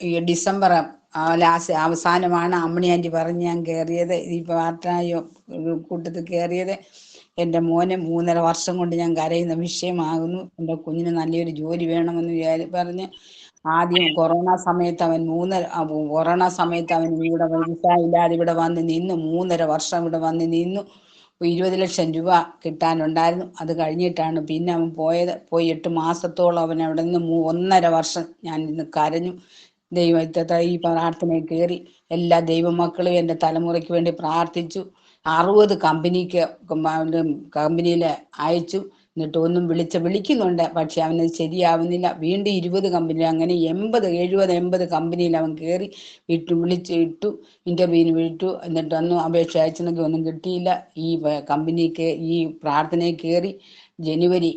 ഈ December last അവസാനമാണ് അമ്മണി anti പറഞ്ഞ് ഞാൻ കയറിയത്. ഈ പാർട്ടായോ കൂട്ടത്തിൽ കയറിയത്. എൻ്റെ മോനെ 3.5 വർഷം കൊണ്ട് ഞാൻ കരയുന്ന വിഷയമാകുന്നു. എൻ്റെ കുഞ്ഞിന് നല്ലൊരു ജോലി വേണമെന്ന് പറഞ്ഞ് ആദ്യം കൊറോണ സമയത്ത് അവൻ ഇവിടെ വിസ ഇല്ലാതെ ഇവിടെ വന്ന് നിന്നു. 3.5 വർഷം ഇവിടെ വന്ന് നിന്നു. 20 ലക്ഷം രൂപ കിട്ടാനുണ്ടായിരുന്നു. അത് കഴിഞ്ഞിട്ടാണ് പിന്നെ അവൻ പോയി 8 മാസത്തോളം അവൻ അവിടെ നിന്ന് 1.5 വർഷം ഞാൻ ഇന്ന് കരഞ്ഞു. ദൈവത്തെ ഈ പ്രാർത്ഥനയിൽ കയറി എല്ലാ ദൈവമക്കളും എൻ്റെ തലമുറയ്ക്ക് വേണ്ടി പ്രാർത്ഥിച്ചു. 60 കമ്പനിയിൽ അയച്ചു. എന്നിട്ട് ഒന്നും വിളിക്കുന്നുണ്ട്, പക്ഷെ അവന് ശരിയാവുന്നില്ല. വീണ്ടും 20 കമ്പനി, അങ്ങനെ 80 കമ്പനിയിൽ അവൻ കയറി ഇട്ടു. ഇന്റർവ്യൂവിന് വിട്ടു. എന്നിട്ട് ഒന്നും അപേക്ഷ അയച്ചെങ്കിൽ ഒന്നും കിട്ടിയില്ല. ഈ കമ്പനിക്ക് ഈ പ്രാർത്ഥനയിൽ കയറി ജനുവരി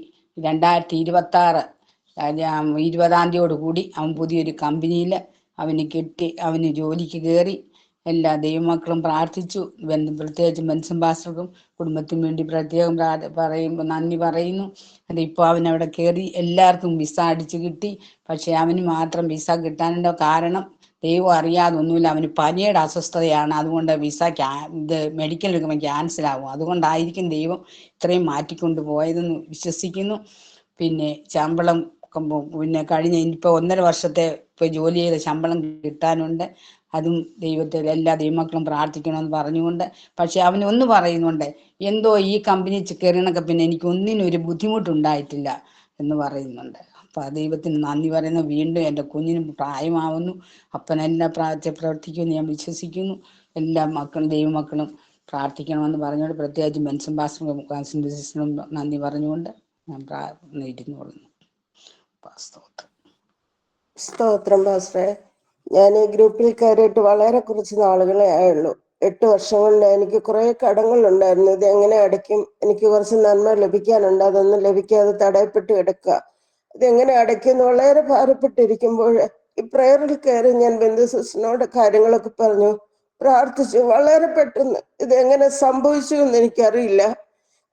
2026 20-ാം തീയതിയോട് കൂടി അവൻ പുതിയൊരു കമ്പനിയിൽ അവന് ജോലിക്ക് കയറി. എല്ലാ ദൈവമക്കളും പ്രാർത്ഥിച്ചു. പ്രത്യേകിച്ച് ബെൻസൺ പാസ്റ്റർക്കും കുടുംബത്തിനു വേണ്ടി പ്രത്യേകം നന്ദി പറയുന്നു. അതിപ്പോൾ അവൻ അവിടെ കയറി. എല്ലാവർക്കും വിസ അടിച്ചു കിട്ടി. പക്ഷെ അവന് മാത്രം വിസ കിട്ടാനുള്ള കാരണം ദൈവം അറിയാതൊന്നുമില്ല. അവന് പനിയുടെ അസ്വസ്ഥതയാണ്. അതുകൊണ്ട് വിസ മെഡിക്കൽ എടുക്കുമ്പോൾ ക്യാൻസൽ ആകും. അതുകൊണ്ടായിരിക്കും ദൈവം ഇത്രയും മാറ്റിക്കൊണ്ട് പോയതെന്ന് വിശ്വസിക്കുന്നു. പിന്നെ ശമ്പളം കഴിഞ്ഞ ഇനിയിപ്പോൾ 1.5 വർഷത്തെ ജോലി ചെയ്ത ശമ്പളം കിട്ടാനുണ്ട്. അതും എല്ലാ ദൈവമക്കളും പ്രാർത്ഥിക്കണമെന്ന് പറഞ്ഞുകൊണ്ട്. പക്ഷെ അവന് ഒന്ന് പറയുന്നുണ്ട്, എന്തോ ഈ കമ്പനി കയറിയണൊക്കെ പിന്നെ എനിക്ക് ഒന്നിനും ഒരു ബുദ്ധിമുട്ടുണ്ടായിട്ടില്ല എന്ന് പറയുന്നുണ്ട്. അപ്പൊ ആ ദൈവത്തിന് നന്ദി പറയുന്നു. വീണ്ടും എൻ്റെ കുഞ്ഞിന് പ്രായമാവുന്നു. അപ്പനെല്ലാം പ്രവർത്തിക്കുമെന്ന് ഞാൻ വിശ്വസിക്കുന്നു. എല്ലാ ദൈവമക്കളും പ്രാർത്ഥിക്കണമെന്ന് പറഞ്ഞുകൊണ്ട്, പ്രത്യേകിച്ച് ബെൻസൺ പാസ്റ്ററും നന്ദി പറഞ്ഞുകൊണ്ട് ഞാൻ ഇരുന്നു കൊള്ളുന്നു. സ്തോത്രം പാസ്റ്ററെ. ഞാൻ ഈ ഗ്രൂപ്പിൽ കയറിയിട്ട് വളരെ കുറച്ച് നാളുകളെ ആയുള്ളൂ. 8 വർഷം കൊണ്ട് എനിക്ക് കുറെ കടങ്ങളുണ്ടായിരുന്നു. ഇത് എങ്ങനെ അടയ്ക്കും? എനിക്ക് കുറച്ച് നന്മ ലഭിക്കാനുണ്ട്, അതൊന്നും ലഭിക്കാതെ തടയപ്പെട്ട് കിടക്കുക. ഇതെങ്ങനെ അടയ്ക്കുമെന്ന് വളരെ ഭാരപ്പെട്ടിരിക്കുമ്പോൾ ഈ പ്രയറിൽ കയറി ഞാൻ ബന്ധു സിസ്റ്ററിനോട് കാര്യങ്ങളൊക്കെ പറഞ്ഞു, പ്രാർത്ഥിച്ചു. വളരെ പെട്ടെന്ന് ഇതെങ്ങനെ സംഭവിച്ചു എന്ന് എനിക്കറിയില്ല.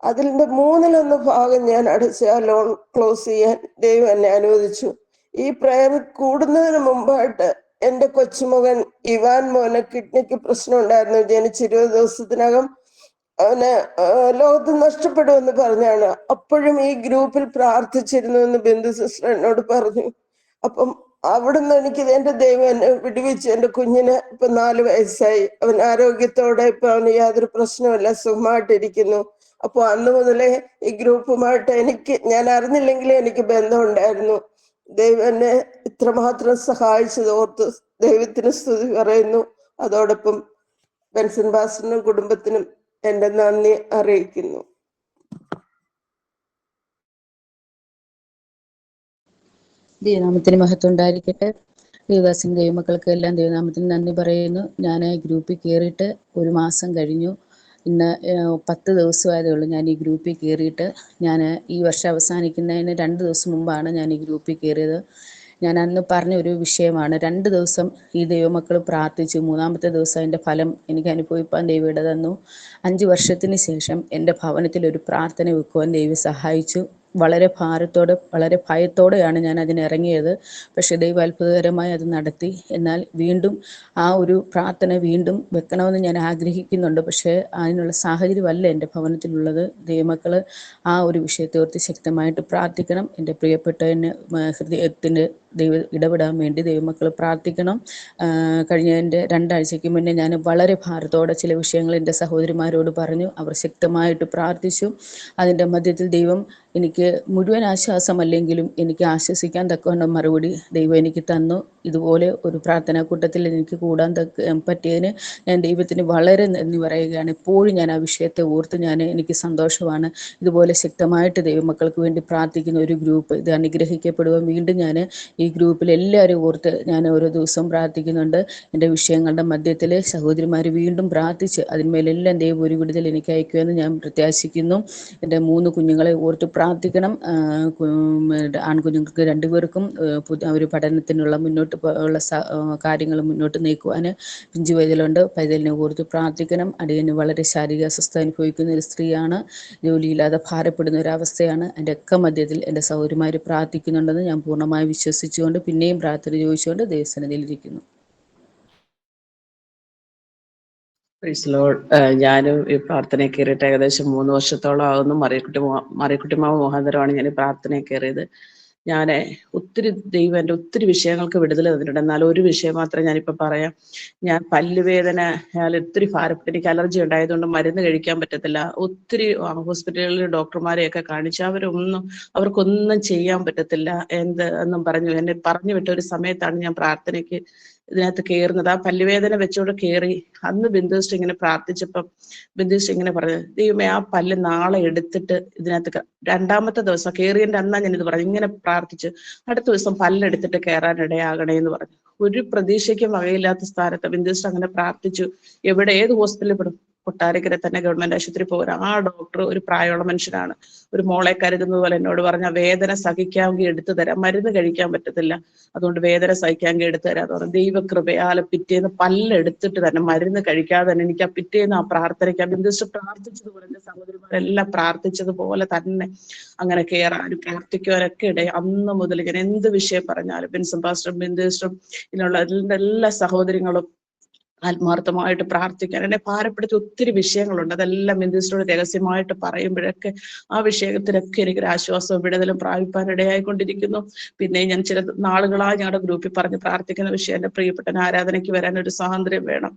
അതിന്റെ 1/3 ഭാഗം ഞാൻ അടച്ച് ആ ലോൺ ക്ലോസ് ചെയ്യാൻ ദൈവം എന്നെ അനുവദിച്ചു. ഈ പ്രയർ കൂടുന്നതിന് മുമ്പായിട്ട് എൻ്റെ കൊച്ചുമകൻ ഇവാൻ മോന് കിഡ്നിക്ക് പ്രശ്നം ഉണ്ടായിരുന്നു. ജനിച്ച് 20 ദിവസത്തിനകം അവന് ലോകത്ത് നഷ്ടപ്പെടുമെന്ന് പറഞ്ഞാണ്. അപ്പോഴും ഈ ഗ്രൂപ്പിൽ പ്രാർത്ഥിച്ചിരുന്നു എന്ന് ബിന്ദു സിസ്റ്റർ എന്നോട് പറഞ്ഞു. അപ്പം അവിടുന്ന് എനിക്ക് എന്റെ ദൈവം എന്നെ വിടുവിച്ച് എൻ്റെ കുഞ്ഞിന് ഇപ്പൊ 4 വയസ്സായി. അവൻ ആരോഗ്യത്തോടെ ഇപ്പൊ അവന് യാതൊരു പ്രശ്നമില്ല, സുഖമായിട്ടിരിക്കുന്നു. അപ്പൊ അന്ന് മുതലേ ഈ ഗ്രൂപ്പുമായിട്ട് ഞാൻ അറിഞ്ഞില്ലെങ്കിലും എനിക്ക് ബന്ധമുണ്ടായിരുന്നു. ദൈവം എന്നെ ഇത്രമാത്രം സഹായിച്ചത് ഓർത്ത് ദൈവത്തിന് സ്തുതി പറയുന്നു. അതോടൊപ്പം ബെൻസൺ പാസ്റ്ററിനും കുടുംബത്തിനും എന്റെ നന്ദി അറിയിക്കുന്നു. ദൈവനാമത്തിന് മഹത്വം ഉണ്ടായിരിക്കട്ടെ. ദേവദാസൻ ദൈവമക്കൾക്ക് എല്ലാം ദൈവനാമത്തിന് നന്ദി പറയുന്നു. ഞാൻ ഗ്രൂപ്പിൽ കയറിയിട്ട് 1 മാസം കഴിഞ്ഞു. ഇന്ന് 10 ദിവസമായതേ ഉള്ളൂ ഞാൻ ഈ ഗ്രൂപ്പിൽ കയറിയിട്ട്. ഞാൻ ഈ വർഷം അവസാനിക്കുന്നതിന് 2 ദിവസം മുമ്പാണ് ഞാൻ ഈ ഗ്രൂപ്പിൽ കയറിയത്. ഞാൻ അന്ന് പറഞ്ഞ ഒരു വിഷയമാണ്. 2 ദിവസം ഈ ദൈവമക്കൾ പ്രാർത്ഥിച്ചു. 3-ാമത്തെ ദിവസം അതിൻ്റെ ഫലം എനിക്ക് അനുഭവിപ്പാൻ ദൈവം ഇട തന്നു. 5 വർഷത്തിന് ശേഷം എൻ്റെ ഭവനത്തിൽ ഒരു പ്രാർത്ഥന വെക്കുവാൻ ദൈവം സഹായിച്ചു. വളരെ ഭാരത്തോടെ വളരെ ഭയത്തോടെയാണ് ഞാൻ അതിനിറങ്ങിയത്. പക്ഷേ ദൈവം അത്ഭുതകരമായി അത് നടത്തി. എന്നാൽ വീണ്ടും ആ ഒരു പ്രാർത്ഥന വീണ്ടും വെക്കണമെന്ന് ഞാൻ ആഗ്രഹിക്കുന്നുണ്ട്. പക്ഷേ അതിനുള്ള സാഹചര്യമല്ല എൻ്റെ ഭവനത്തിലുള്ളത്. ദൈവമക്കൾ ആ ഒരു വിഷയത്തെ ഓർത്ത് ശക്തമായിട്ട് പ്രാർത്ഥിക്കണം. എൻ്റെ പ്രിയപ്പെട്ടതിന് ഹൃദയത്തിന് ദൈവം ഇടപെടാൻ വേണ്ടി ദൈവമക്കൾ പ്രാർത്ഥിക്കണം. കഴിഞ്ഞതിൻ്റെ 2 ആഴ്ചയ്ക്ക് മുന്നേ ഞാൻ വളരെ ഭാരത്തോടെ ചില വിഷയങ്ങൾ എൻ്റെ സഹോദരിമാരോട് പറഞ്ഞു. അവർ ശക്തമായിട്ട് പ്രാർത്ഥിച്ചു. അതിൻ്റെ മധ്യത്തിൽ ദൈവം എനിക്ക് മുഴുവൻ ആശ്വാസമല്ലെങ്കിലും എനിക്ക് ആശ്വസിക്കാൻ തക്കവണ്ണം മറുപടി ദൈവം എനിക്ക് തന്നു. ഇതുപോലെ ഒരു പ്രാർത്ഥനാ കൂട്ടത്തിൽ എനിക്ക് കൂടാൻ പറ്റിയതിന് ഞാൻ ദൈവത്തിന് വളരെ നന്ദി പറയുകയാണ്. എപ്പോഴും ഞാൻ ആ വിഷയത്തെ ഓർത്ത് എനിക്ക് സന്തോഷമാണ്. ഇതുപോലെ ശക്തമായിട്ട് ദൈവമക്കൾക്ക് വേണ്ടി പ്രാർത്ഥിക്കുന്ന ഒരു ഗ്രൂപ്പ് ഇത് അനുഗ്രഹിക്കപ്പെടുവാൻ വീണ്ടും ഞാൻ ഈ ഗ്രൂപ്പിൽ എല്ലാവരും ഓർത്ത് ഞാൻ ഓരോ ദിവസവും പ്രാർത്ഥിക്കുന്നുണ്ട്. എൻ്റെ വിഷയങ്ങളുടെ മധ്യത്തിൽ സഹോദരിമാർ വീണ്ടും പ്രാർത്ഥിച്ച് അതിന്മേലെല്ലാം ദൈവം ഒരു വിടുതൽ എനിക്ക് അയക്കുമെന്ന് ഞാൻ പ്രത്യാശിക്കുന്നു. എൻ്റെ 3 കുഞ്ഞുങ്ങളെ ഓർത്ത് പ്രാർത്ഥിക്കണം. ആൺകുഞ്ഞുങ്ങൾക്ക് 2 പേർക്കും ഒരു പഠനത്തിനുള്ള മുന്നോട്ട് ഉള്ള കാര്യങ്ങൾ മുന്നോട്ട് നീക്കുവാൻ പിഞ്ചു പൈതലുണ്ട്. പൈതലിനെ ഓർത്ത് പ്രാർത്ഥിക്കണം. അടിയന് വളരെ ശാരീരിക അസ്വസ്ഥത അനുഭവിക്കുന്ന ഒരു സ്ത്രീയാണ്. ജോലിയില്ലാതെ ഭാരപ്പെടുന്ന ഒരവസ്ഥയാണ്. എൻ്റെ ഒക്കെ മധ്യത്തിൽ എൻ്റെ സഹോദരിമാർ പ്രാർത്ഥിക്കുന്നുണ്ടെന്ന് ഞാൻ പൂർണ്ണമായി വിശ്വസിച്ചുകൊണ്ട് പിന്നെയും പ്രാർത്ഥന ചോദിച്ചുകൊണ്ട് ദൈവസന്നിധിയിലിരിക്കുന്നു. ഞാനും ഈ പ്രാർത്ഥനയെ കയറിയിട്ട് ഏകദേശം 3 വർഷത്തോളം ആകുന്നു. മറിയക്കുട്ടിമാവ് മുഖാന്തരമാണ് ഞാൻ ഈ പ്രാർത്ഥനയെ കയറിയത്. ഞാൻ ഒത്തിരി ദൈവം എൻ്റെ ഒത്തിരി വിഷയങ്ങൾക്ക് വിടുതൽ തന്നിട്ടുണ്ട്. എന്നാൽ ഒരു വിഷയം മാത്രമേ ഞാനിപ്പോൾ പറയാം. ഞാൻ പല്ലുവേദന ഒത്തിരി ഭാരപ്പെട്ട് എനിക്ക് അലർജി ഉണ്ടായതുകൊണ്ട് മരുന്ന് കഴിക്കാൻ പറ്റത്തില്ല. ഒത്തിരി ഹോസ്പിറ്റലുകളിൽ ഡോക്ടർമാരെയൊക്കെ കാണിച്ചു, അവർക്കൊന്നും ചെയ്യാൻ പറ്റത്തില്ല എന്നും എന്നെ പറഞ്ഞു വിട്ട ഒരു സമയത്താണ് ഞാൻ പ്രാർത്ഥനയ്ക്ക് ഇതിനകത്ത് കയറുന്നത്. ആ പല്ലുവേദന വെച്ചോണ്ട് കയറി. അന്ന് ബിന്ദുസ്റ്റ് ഇങ്ങനെ പ്രാർത്ഥിച്ചപ്പം ബിന്ദുസ്റ്റ് ഇങ്ങനെ പറഞ്ഞത്, ദൈവമേ ആ പല്ല് നാളെ എടുത്തിട്ട് ഇതിനകത്ത് 2ാമത്തെ ദിവസം കയറിയതിൻ്റെ അന്നാ ഞാനിത് പറഞ്ഞു. ഇങ്ങനെ പ്രാർത്ഥിച്ചു, അടുത്ത ദിവസം പല്ലെടുത്തിട്ട് കയറാനിടയാകണേ എന്ന് പറഞ്ഞു. ഒരു പ്രതീക്ഷയ്ക്കും വകയില്ലാത്ത സ്ഥാനത്ത് ബിന്ദുസ്റ്റ് അങ്ങനെ പ്രാർത്ഥിച്ചു. ഏത് ഹോസ്പിറ്റലിൽ പെടും? കൊട്ടാരക്കര തന്നെ ഗവൺമെന്റ് ആശുപത്രി പോരാ. ആ ഡോക്ടർ ഒരു പ്രായമുള്ള മനുഷ്യനാണ്. ഒരു മോളെ കരുതുന്നത് പോലെ എന്നോട് പറഞ്ഞ, വേദന സഹിക്കാമെങ്കിൽ എടുത്തു തരാം, മരുന്ന് കഴിക്കാൻ പറ്റത്തില്ല, അതുകൊണ്ട് വേദന സഹിക്കാമെങ്കിൽ എടുത്തു തരാന്ന് പറഞ്ഞു. ദൈവകൃപയാലെ പിറ്റേന്ന് പല്ലെടുത്തിട്ട് തന്നെ, മരുന്ന് കഴിക്കാതെ തന്നെ എനിക്ക് ആ പിറ്റേന്ന് ആ പ്രാർത്ഥനയ്ക്ക് ബിന്ദുസ്റ്റ് പ്രാർത്ഥിച്ചതുപോലെ എൻ്റെ സഹോദരിമാരെല്ലാം പ്രാർത്ഥിച്ചതുപോലെ തന്നെ അങ്ങനെ കയറാനും പ്രാർത്ഥിക്കുവാനൊക്കെ ഇടയിൽ. അന്ന് മുതൽ ഞാൻ എന്ത് വിഷയം പറഞ്ഞാലും ബിൻസം പാസ്റ്ററും ബിന്ദുസ്റ്റും ഇതിനുള്ള എല്ലാ സഹോദരങ്ങളും ആത്മാർത്ഥമായിട്ട് പ്രാർത്ഥിക്കാൻ എന്നെ ഭാരപ്പെടുത്തി ഒത്തിരി വിഷയങ്ങളുണ്ട്. അതെല്ലാം ബിന്ദുസ്റ്റിനോട് രഹസ്യമായിട്ട് പറയുമ്പോഴൊക്കെ ആ വിഷയത്തിലൊക്കെ എനിക്കൊരു ആശ്വാസവും വിടുതലും പ്രാപിപ്പാൻ ഇടയായിക്കൊണ്ടിരിക്കുന്നു. പിന്നെ ഞാൻ ചില നാളുകളായി ഞങ്ങളുടെ ഗ്രൂപ്പിൽ പറഞ്ഞ് പ്രാർത്ഥിക്കുന്ന വിഷയം, എൻ്റെ പ്രിയപ്പെട്ട ആരാധനയ്ക്ക് വരാൻ ഒരു സ്വാതന്ത്ര്യം വേണം,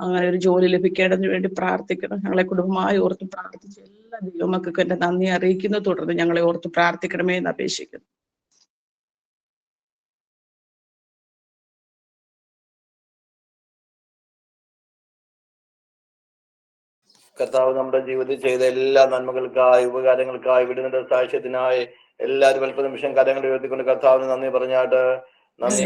അങ്ങനെ ഒരു ജോലി ലഭിക്കേണ്ടതിന് വേണ്ടി പ്രാർത്ഥിക്കണം. ഞങ്ങളെ കുടുംബമായി ഓർത്ത് പ്രാർത്ഥിച്ച് എല്ലാ ദൈവമക്കൾക്കും എൻ്റെ നന്ദി അറിയിക്കുന്നു. തുടർന്ന് ഞങ്ങളെ ഓർത്ത് പ്രാർത്ഥിക്കണമേ എന്ന് അപേക്ഷിക്കുന്നു. കർത്താവ് നമ്മുടെ ജീവിതത്തിൽ ചെയ്ത എല്ലാ നന്മകൾക്കായി, ഉപകാരങ്ങൾക്കായി, വിടുന്ന സാക്ഷ്യത്തിനായി എല്ലാവരും അല്പ നിമിഷം കരങ്ങൾ ഉയർത്തിക്കൊണ്ട് കർത്താവിന് നന്ദി പറഞ്ഞാട്ട്. നന്ദി.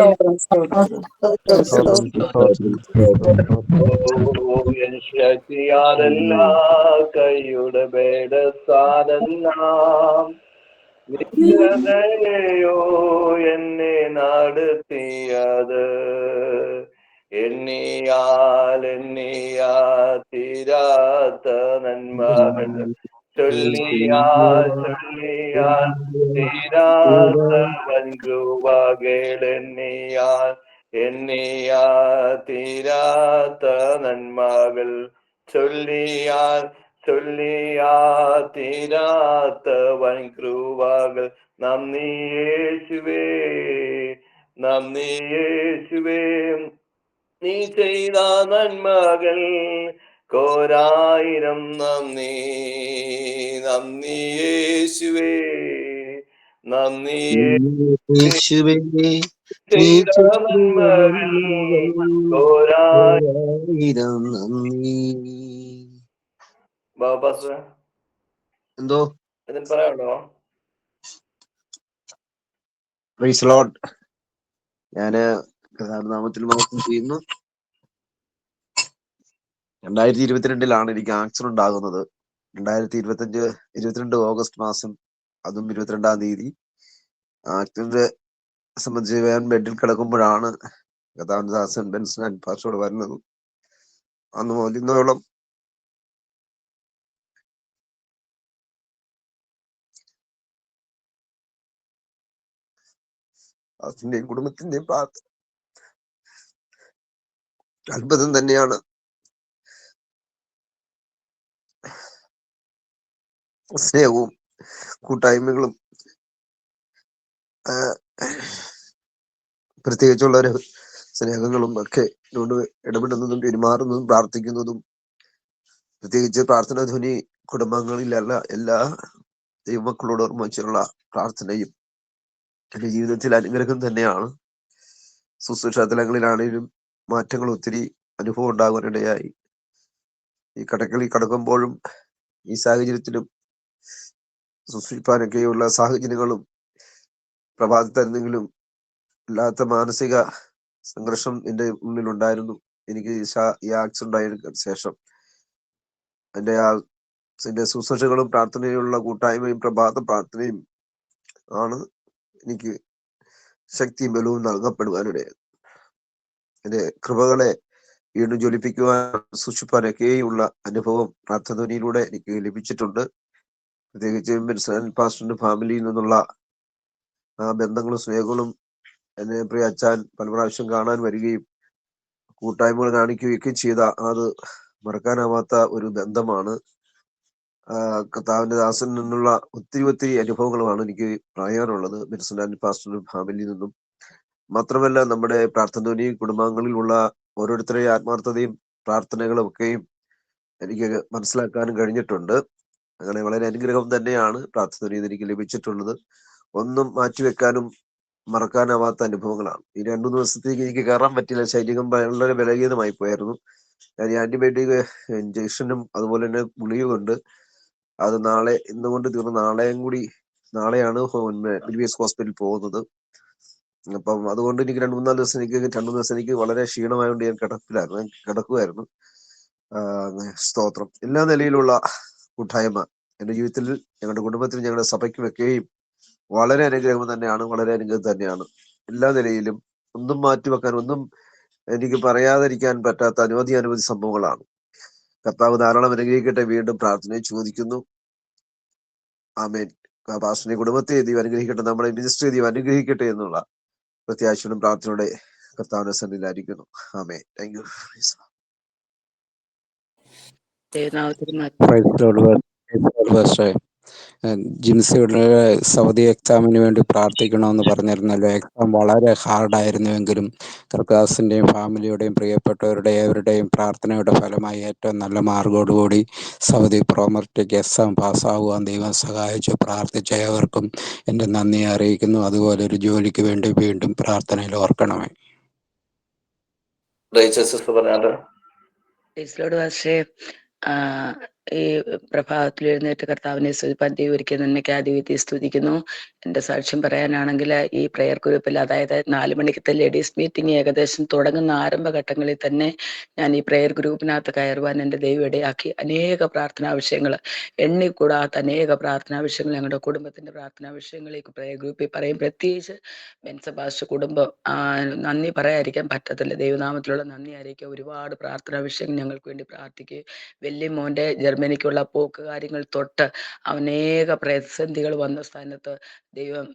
ശക്തിയാരല്ല, കൈയുടെ ഭേദസാരെല്ലാം നിന്നതയോ എന്നെ നടത്തിയത്. എണ്ണിയാൽ തീരാത്ത നന്മകൾ, ചൊല്ലിയാൽ തീരാത്ത വൻകൃപകൾ, എണ്ണിയാൽ തീരാത്ത നന്മകൾ, ചൊല്ലിയാൽ തീരാത്ത വൻകൃപകൾ. നന്ദി യേശുവേ, നന്ദി യേശുവേ, നീ ചെയ്ത നന്മകൾ കോരായിരം നന്ദി. നന്ദി യേശുവേ, നന്ദി യേശുവേ, ചെയ്ത നന്മകൾ കോരായിരം നന്ദി. ബാബാസ് എന്തോ ഇതിന് പറയാനുണ്ടോ? Praise Lord. ഞാന് നാമത്തിൽ മഹത്വം ചെയ്യുന്നു. 2022 എനിക്ക് ആക്സിഡന്റ് ആകുന്നത്. 2022 ഓഗസ്റ്റ് മാസം, അതും 22-ാം തീയതി ആക്സിഡന്റ് സംബന്ധിച്ച് ഞാൻ ബെഡിൽ കിടക്കുമ്പോഴാണ് കർത്താവിന്റെ ദാസൻ ബെൻസൺ പാസ്റ്ററോട് വരുന്നത്. അന്ന് മുതൽ ഇന്നോളം അതിന്റെയും കുടുംബത്തിന്റെയും പ്രാർത്ഥന അത്ഭുതം തന്നെയാണ്. സ്നേഹവും കൂട്ടായ്മകളും പ്രത്യേകിച്ചുള്ളൊരു സ്നേഹങ്ങളും ഒക്കെ എന്നോട് ഇടപെടുന്നതും പെരുമാറുന്നതും പ്രാർത്ഥിക്കുന്നതും, പ്രത്യേകിച്ച് പ്രാർത്ഥന ധ്വനി കുടുംബങ്ങളിലല്ല എല്ലാ ദൈവമക്കളോട് ഓർമ്മിച്ചുള്ള പ്രാർത്ഥനയും എന്റെ ജീവിതത്തിൽ അനുഗ്രഹം തന്നെയാണ്. ശുശ്രൂഷ തലങ്ങളിലാണെങ്കിലും മാറ്റങ്ങൾ ഒത്തിരി അനുഭവം ഉണ്ടാകാനിടയായി. ഈ കടകളിൽ കടക്കുമ്പോഴും ഈ സാഹചര്യത്തിലും ശുശ്രൂഷിപ്പാനൊക്കെയുള്ള സാഹചര്യങ്ങളും പ്രഭാതത്തിലെങ്കിലും ഇല്ലാത്ത മാനസിക സംഘർഷം എൻ്റെ ഉള്ളിലുണ്ടായിരുന്നു. എനിക്ക് ഈ ആക്സിഡന്റ് ആയതിനു ശേഷം എൻ്റെ ശുശ്രൂഷകളും പ്രാർത്ഥനയിലുള്ള കൂട്ടായ്മയും പ്രഭാത പ്രാർത്ഥനയും ആണ് എനിക്ക് ശക്തിയും ബലവും നൽകപ്പെടുവാനിടയായത്. എന്റെ കൃപകളെ വീണ്ടും ജ്വലിപ്പിക്കുവാൻ സൂക്ഷിപ്പാനൊക്കെയുള്ള അനുഭവം പ്രാർത്ഥനയിലൂടെ എനിക്ക് ലഭിച്ചിട്ടുണ്ട്. പ്രത്യേകിച്ച് ബെൻസൺ പാസ്റ്ററിന്റെ ഫാമിലിയിൽ നിന്നുള്ള ആ ബന്ധങ്ങളും സ്നേഹങ്ങളും എന്നെ പ്രിയ അച്ഛൻ പല പ്രാവശ്യം കാണാൻ വരികയും കൂട്ടായ്മകൾ കാണിക്കുകയൊക്കെ ചെയ്ത അത് മറക്കാനാവാത്ത ഒരു ബന്ധമാണ്. കർത്താവിന്റെ ദാസനിൽ നിന്നുള്ള ഒത്തിരി അനുഭവങ്ങളുമാണ് എനിക്ക് പറയാനുള്ളത് ബെൻസൺ പാസ്റ്ററിന്റെ ഫാമിലിയിൽ നിന്നും. മാത്രമല്ല നമ്മുടെ പ്രാർത്ഥന കുടുംബാംഗങ്ങളിലുള്ള ഓരോരുത്തരെയും ആത്മാർത്ഥതയും പ്രാർത്ഥനകളും ഒക്കെയും എനിക്ക് മനസ്സിലാക്കാനും കഴിഞ്ഞിട്ടുണ്ട്. അങ്ങനെ വളരെ അനുഗ്രഹം തന്നെയാണ് പ്രാർത്ഥന എനിക്ക് ലഭിച്ചിട്ടുള്ളത്. ഒന്നും മാറ്റിവെക്കാനും മറക്കാനാവാത്ത അനുഭവങ്ങളാണ്. ഈ 2 ദിവസത്തേക്ക് എനിക്ക് കയറാൻ പറ്റില്ല. ശരീരം വളരെ ബലഹീനമായി പോയായിരുന്നു. ഞാൻ ആന്റിബയോട്ടിക് ഇഞ്ചക്ഷനും അതുപോലെ തന്നെ ഗുളിക കൊണ്ട് അത് ഇന്നുകൊണ്ട് തീർന്നു. നാളെയാണ് BBS ഹോസ്പിറ്റലിൽ പോകുന്നത്. അപ്പം അതുകൊണ്ട് എനിക്ക് 2-3 ദിവസം എനിക്ക് വളരെ ക്ഷീണമായതുകൊണ്ട് ഞാൻ കിടക്കുമായിരുന്നു. സ്തോത്രം. എല്ലാ നിലയിലുള്ള കൂട്ടായ്മ എന്റെ ജീവിതത്തിൽ, ഞങ്ങളുടെ കുടുംബത്തിൽ, ഞങ്ങളുടെ സഭയ്ക്ക് വെക്കുകയും വളരെ അനുഗ്രഹം തന്നെയാണ്. എല്ലാ നിലയിലും ഒന്നും മാറ്റിവെക്കാൻ, ഒന്നും എനിക്ക് പറയാതിരിക്കാൻ പറ്റാത്ത അനവധി സംഭവങ്ങളാണ്. കർത്താവ് ധാരാളം അനുഗ്രഹിക്കട്ടെ. വീണ്ടും പ്രാർത്ഥനയെ ചോദിക്കുന്നു. ആമേൻ. പാസ്റ്ററിനെ കുടുംബത്തെ ദൈവം അനുഗ്രഹിക്കട്ടെ. നമ്മളെ മിനിസ്ട്രി ദൈവം അനുഗ്രഹിക്കട്ടെ എന്നുള്ള പ്രത്യാശയോടും പ്രാർത്ഥനയോടെ കർത്താവിന്റെ സന്നിധിയിലായിരിക്കുന്നു. ആമേൻ. Thank you. ജിൻസിയുടെ സൗദി എക്സാമിന് വേണ്ടി പ്രാർത്ഥിക്കണമെന്ന് പറഞ്ഞിരുന്നല്ലോ. എക്സാം വളരെ ഹാർഡായിരുന്നുവെങ്കിലും കർക്കാസിൻ്റെയും ഫാമിലിയുടെയും പ്രിയപ്പെട്ടവരുടെയും അവരുടെയും പ്രാർത്ഥനയുടെ ഫലമായി ഏറ്റവും നല്ല മാർഗോടുകൂടി സൗദി പ്രോമർട്ടിക്ക് എക്സാം പാസ്സാകുവാൻ ദൈവം സഹായിച്ചു. പ്രാർത്ഥിച്ച ഏവർക്കും എൻ്റെ നന്ദി അറിയിക്കുന്നു. അതുപോലെ ഒരു ജോലിക്ക് വേണ്ടി വീണ്ടും പ്രാർത്ഥനയിൽ ഓർക്കണമേ. പക്ഷേ ഈ പ്രഭാതത്തിൽ എഴുന്നേറ്റ് കർത്താവിനെ സ്തുതിപ്പാൻ ദൈവം ഒരിക്കൽ നിന്നേക്ക് ആദ്യത്തെ സ്തുതിക്കുന്നു. എൻ്റെ സാക്ഷ്യം പറയാനാണെങ്കിൽ ഈ പ്രെയർ ഗ്രൂപ്പിൽ, അതായത് 4 മണിക്കത്തെ ലേഡീസ് മീറ്റിംഗ് ഏകദേശം തുടങ്ങുന്ന ആരംഭഘട്ടങ്ങളിൽ തന്നെ ഞാൻ ഈ പ്രെയർ ഗ്രൂപ്പിനകത്ത് കയറുവാൻ എൻ്റെ ദൈവം ഇടയാക്കി. അനേക പ്രാർത്ഥനാ വിഷയങ്ങൾ, എണ്ണിക്കൂടാത്ത അനേക പ്രാർത്ഥനാ വിഷയങ്ങൾ, ഞങ്ങളുടെ കുടുംബത്തിൻ്റെ പ്രാർത്ഥനാ വിഷയങ്ങൾ ഈ പ്രെയർ ഗ്രൂപ്പിൽ പറയും. പ്രത്യേകിച്ച് ബെൻസബാസ് കുടുംബം, നന്ദി പറയാതിരിക്കാൻ പറ്റത്തില്ല. ദൈവനാമത്തിലുള്ള നന്ദി അറിയിക്കുക. ഒരുപാട് പ്രാർത്ഥനാ വിഷയങ്ങൾ ഞങ്ങൾക്ക് വേണ്ടി പ്രാർത്ഥിക്കുക. വലിയ മോൻ്റെ ജർമ്മനിക്കുള്ള പോക്ക് കാര്യങ്ങൾ തൊട്ട് അനേക പ്രതിസന്ധികൾ വന്ന സ്ഥാനത്ത് ദൈവം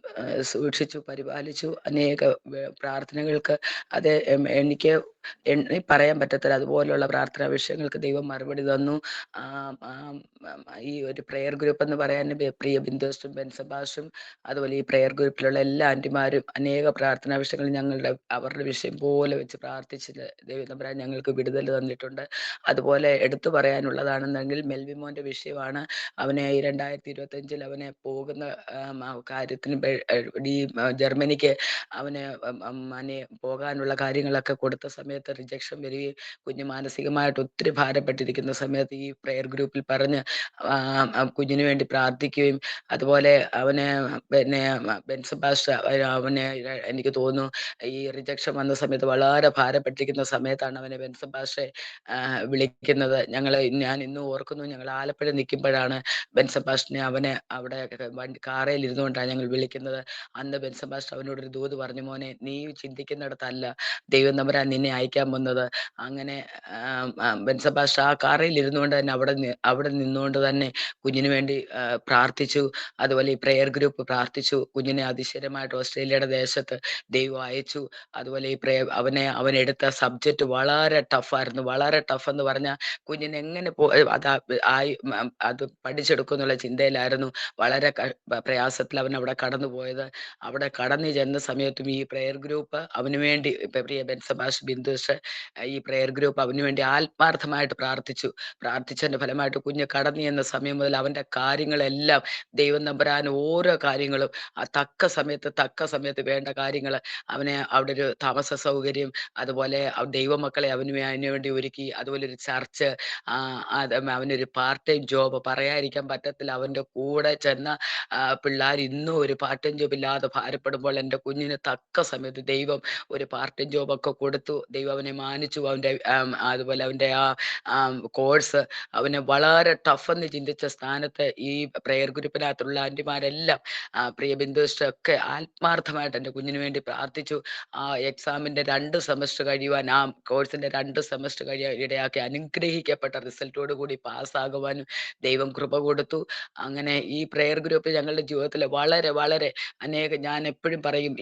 സൂക്ഷിച്ചു പരിപാലിച്ചു. അനേക പ്രാർത്ഥനകൾക്ക് അത് എനിക്ക് എണ്ണി പറയാൻ പറ്റത്തില്ല. അതുപോലെയുള്ള പ്രാർത്ഥനാ വിഷയങ്ങൾക്ക് ദൈവം മറുപടി തന്നു. ഈ ഒരു പ്രെയർ ഗ്രൂപ്പ് എന്ന് പറയാൻ പ്രിയ ബിന്ദുസും ബെൻസബാസും അതുപോലെ ഈ പ്രെയർ ഗ്രൂപ്പിലുള്ള എല്ലാ ആൻറ്റിമാരും അനേക പ്രാർത്ഥനാ വിഷയങ്ങൾ അവരുടെ വിഷയം പോലെ വെച്ച് പ്രാർത്ഥിച്ചില്ല. ദൈവം തമ്പുരാൻ ഞങ്ങൾക്ക് വിടുതൽ തന്നിട്ടുണ്ട്. അതുപോലെ എടുത്തു പറയാനുള്ളതാണെന്നെങ്കിൽ മെൽവിമോൻ്റെ വിഷയമാണ്. അവനെ 2025 അവനെ പോകുന്ന കാര്യത്തിന് ഈ ജർമ്മനിക്ക് അവന് പോകാനുള്ള കാര്യങ്ങളൊക്കെ കൊടുത്ത സമയത്ത് റിജക്ഷൻ വരികയും കുഞ്ഞ് മാനസികമായിട്ട് ഒത്തിരി ഭാരപ്പെട്ടിരിക്കുന്ന സമയത്ത് ഈ പ്രെയർ ഗ്രൂപ്പിൽ പറഞ്ഞ് കുഞ്ഞിന് വേണ്ടി പ്രാർത്ഥിക്കുകയും അതുപോലെ അവന് ബെൻസബാസ് അവനെ എനിക്ക് തോന്നുന്നു ഈ റിജക്ഷൻ വന്ന സമയത്ത് വളരെ ഭാരപ്പെട്ടിരിക്കുന്ന സമയത്താണ് അവനെ ബെൻസബാഷെ വിളിക്കുന്നത്. ഞാൻ ഇന്നും ഓർക്കുന്നു, ഞങ്ങൾ ആലപ്പുഴ നിൽക്കുമ്പോഴാണ് ബെൻസബാസ്റ്റിനെ അവനെ അവിടെ കാറയിൽ ഇരുന്നുകൊണ്ടാണ് ഞങ്ങൾ വിളിക്കുന്നത്. അന്ന് ബെൻസബാസ്റ്റ് അവനോടൊരു ദൂത് പറഞ്ഞു, മോനെ നീ ചിന്തിക്കുന്നിടത്തല്ല ദൈവം തമ്പുരാൻ നിന്നെ അയക്കാൻ വന്നത്. അങ്ങനെ ബെൻസബാസ്റ്റ് ആ കാറയിൽ ഇരുന്നുകൊണ്ട് തന്നെ അവിടെ നിന്നുകൊണ്ട് തന്നെ കുഞ്ഞിന് വേണ്ടി പ്രാർത്ഥിച്ചു. അതുപോലെ ഈ പ്രെയർ ഗ്രൂപ്പ് പ്രാർത്ഥിച്ചു. കുഞ്ഞിനെ അതിശയമായിട്ട് ഓസ്ട്രേലിയയുടെ ദേശത്ത് ദൈവം അയച്ചു. അതുപോലെ ഈ അവനെടുത്ത സബ്ജക്റ്റ് വളരെ ടഫായിരുന്നു. വളരെ ടഫ് എന്ന് പറഞ്ഞാൽ കുഞ്ഞിന് എങ്ങനെ അത് പഠിച്ചെടുക്കും എന്നുള്ള ചിന്തയിലായിരുന്നു. വളരെ പ്രയാസത്തിൽ അവൻ അവിടെ കടന്നു പോയത്. അവിടെ കടന്നു ചെന്ന സമയത്തും ഈ പ്രെയർ ഗ്രൂപ്പ് അവന് വേണ്ടി, പ്രിയ ബെൻസബാസ് ബിന്ദുസ് ഈ പ്രെയർ ഗ്രൂപ്പ് അവന് വേണ്ടി ആത്മാർത്ഥമായിട്ട് പ്രാർത്ഥിച്ചതിന്റെ ഫലമായിട്ട് കുഞ്ഞ് കടന്നു ചെന്ന സമയം മുതൽ അവൻ്റെ കാര്യങ്ങളെല്ലാം ദൈവം തമ്പുരാൻ ഓരോ കാര്യങ്ങളും തക്ക സമയത്ത് വേണ്ട കാര്യങ്ങൾ അവനെ അവിടെ ഒരു താമസ സൗകര്യം, അതുപോലെ ദൈവമക്കളെ അതിനു വേണ്ടി ഒരുക്കി. അതുപോലെ ഒരു ചർച്ച്, അവനൊരു പാർട്ട് ടൈം ജോബ്, പറയാതിരിക്കാൻ പറ്റത്തില്ല. അവൻ്റെ കൂടെ ചെന്ന പിള്ളേർ ഇന്നും ഒരു പാർട്ട് ടൈം ജോബ് ഇല്ലാതെ ഭാരപ്പെടുമ്പോൾ എൻ്റെ കുഞ്ഞിന് തക്ക സമയത്ത് ദൈവം ഒരു പാർട്ട് ടൈം ജോബൊക്കെ കൊടുത്തു. ദൈവം അവനെ മാനിച്ചു. അവൻ്റെ അതുപോലെ അവൻ്റെ കോഴ്സ് അവനെ വളരെ ടഫ് എന്ന് ചിന്തിച്ച സ്ഥാനത്ത് ഈ പ്രെയർ ഗ്രൂപ്പിനകത്തുള്ള ആൻറ്റിമാരെല്ലാം പ്രിയ ബിന്ദുസ്റ്റൊക്കെ ആത്മാർത്ഥമായിട്ട് എൻ്റെ കുഞ്ഞിന് വേണ്ടി പ്രാർത്ഥിച്ചു. ആ എക്സാമിൻ്റെ 2 സെമസ്റ്റർ കഴിയുവാൻ, ആ കോഴ്സിൻ്റെ 2 സെമസ്റ്റർ കഴിയാൻ ഇടയാക്കി അനുഗ്രഹിക്കപ്പെട്ട റിസൾട്ടോട് കൂടി പാസ്സാകുവാനും ദൈവം കൃപ കൊടുത്തു. അങ്ങനെ ഈ പ്രെയർ ഗ്രൂപ്പ് ഞങ്ങളുടെ ജീവിതത്തിൽ വളരെ വളരെ ഞാൻ എപ്പോഴും പറയും,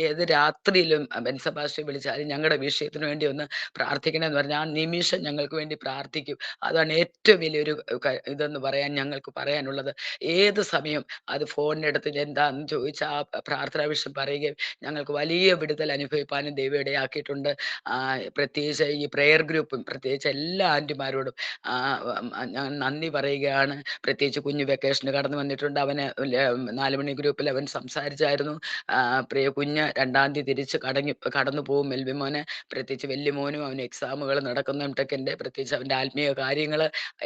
ഏത് രാത്രിയിലും ബെൻസബാസ്റ്റെ വിളിച്ചാൽ ഞങ്ങളുടെ വിഷയത്തിന് വേണ്ടി ഒന്ന് പ്രാർത്ഥിക്കണമെന്ന് പറഞ്ഞാൽ ആ നിമിഷം ഞങ്ങൾക്ക് വേണ്ടി പ്രാർത്ഥിക്കും. അതാണ് ഏറ്റവും വലിയൊരു ഇതെന്ന് ഞങ്ങൾക്ക് പറയാനുള്ളത്. ഏത് സമയം അത് ഫോണിനെടുത്ത് എന്താന്ന് ചോദിച്ചാൽ ആ പ്രാർത്ഥനാ വിഷയം പറയുകയും ഞങ്ങൾക്ക് വലിയ വിടുതൽ അനുഭവിപ്പാനും ദൈവം ഇടയാക്കിയിട്ടുണ്ട്. പ്രത്യേകിച്ച് ഈ പ്രെയർ ഗ്രൂപ്പും പ്രത്യേകിച്ച് എല്ലാ ആൻറ്റിമാരോടും ഞാൻ നന്ദി പറയുകയാണ്. പ്രത്യേകിച്ച് കുഞ്ഞ് വെക്കേഷന് കടന്നു വന്നിട്ടുണ്ട്. അവന് 4 മണി ഗ്രൂപ്പിൽ അവൻ സംസാരിച്ചായിരുന്നു. പ്രിയ കുഞ്ഞ് 2-ാം തീയതി തിരിച്ച് കടന്നു പോകും. മെൽവി മോന്, പ്രത്യേകിച്ച് വലിയ മോനും അവന് എക്സാമുകൾ നടക്കുന്ന ടെക്കിൻ്റെ, പ്രത്യേകിച്ച് അവൻ്റെ ആത്മീയ കാര്യങ്ങൾ,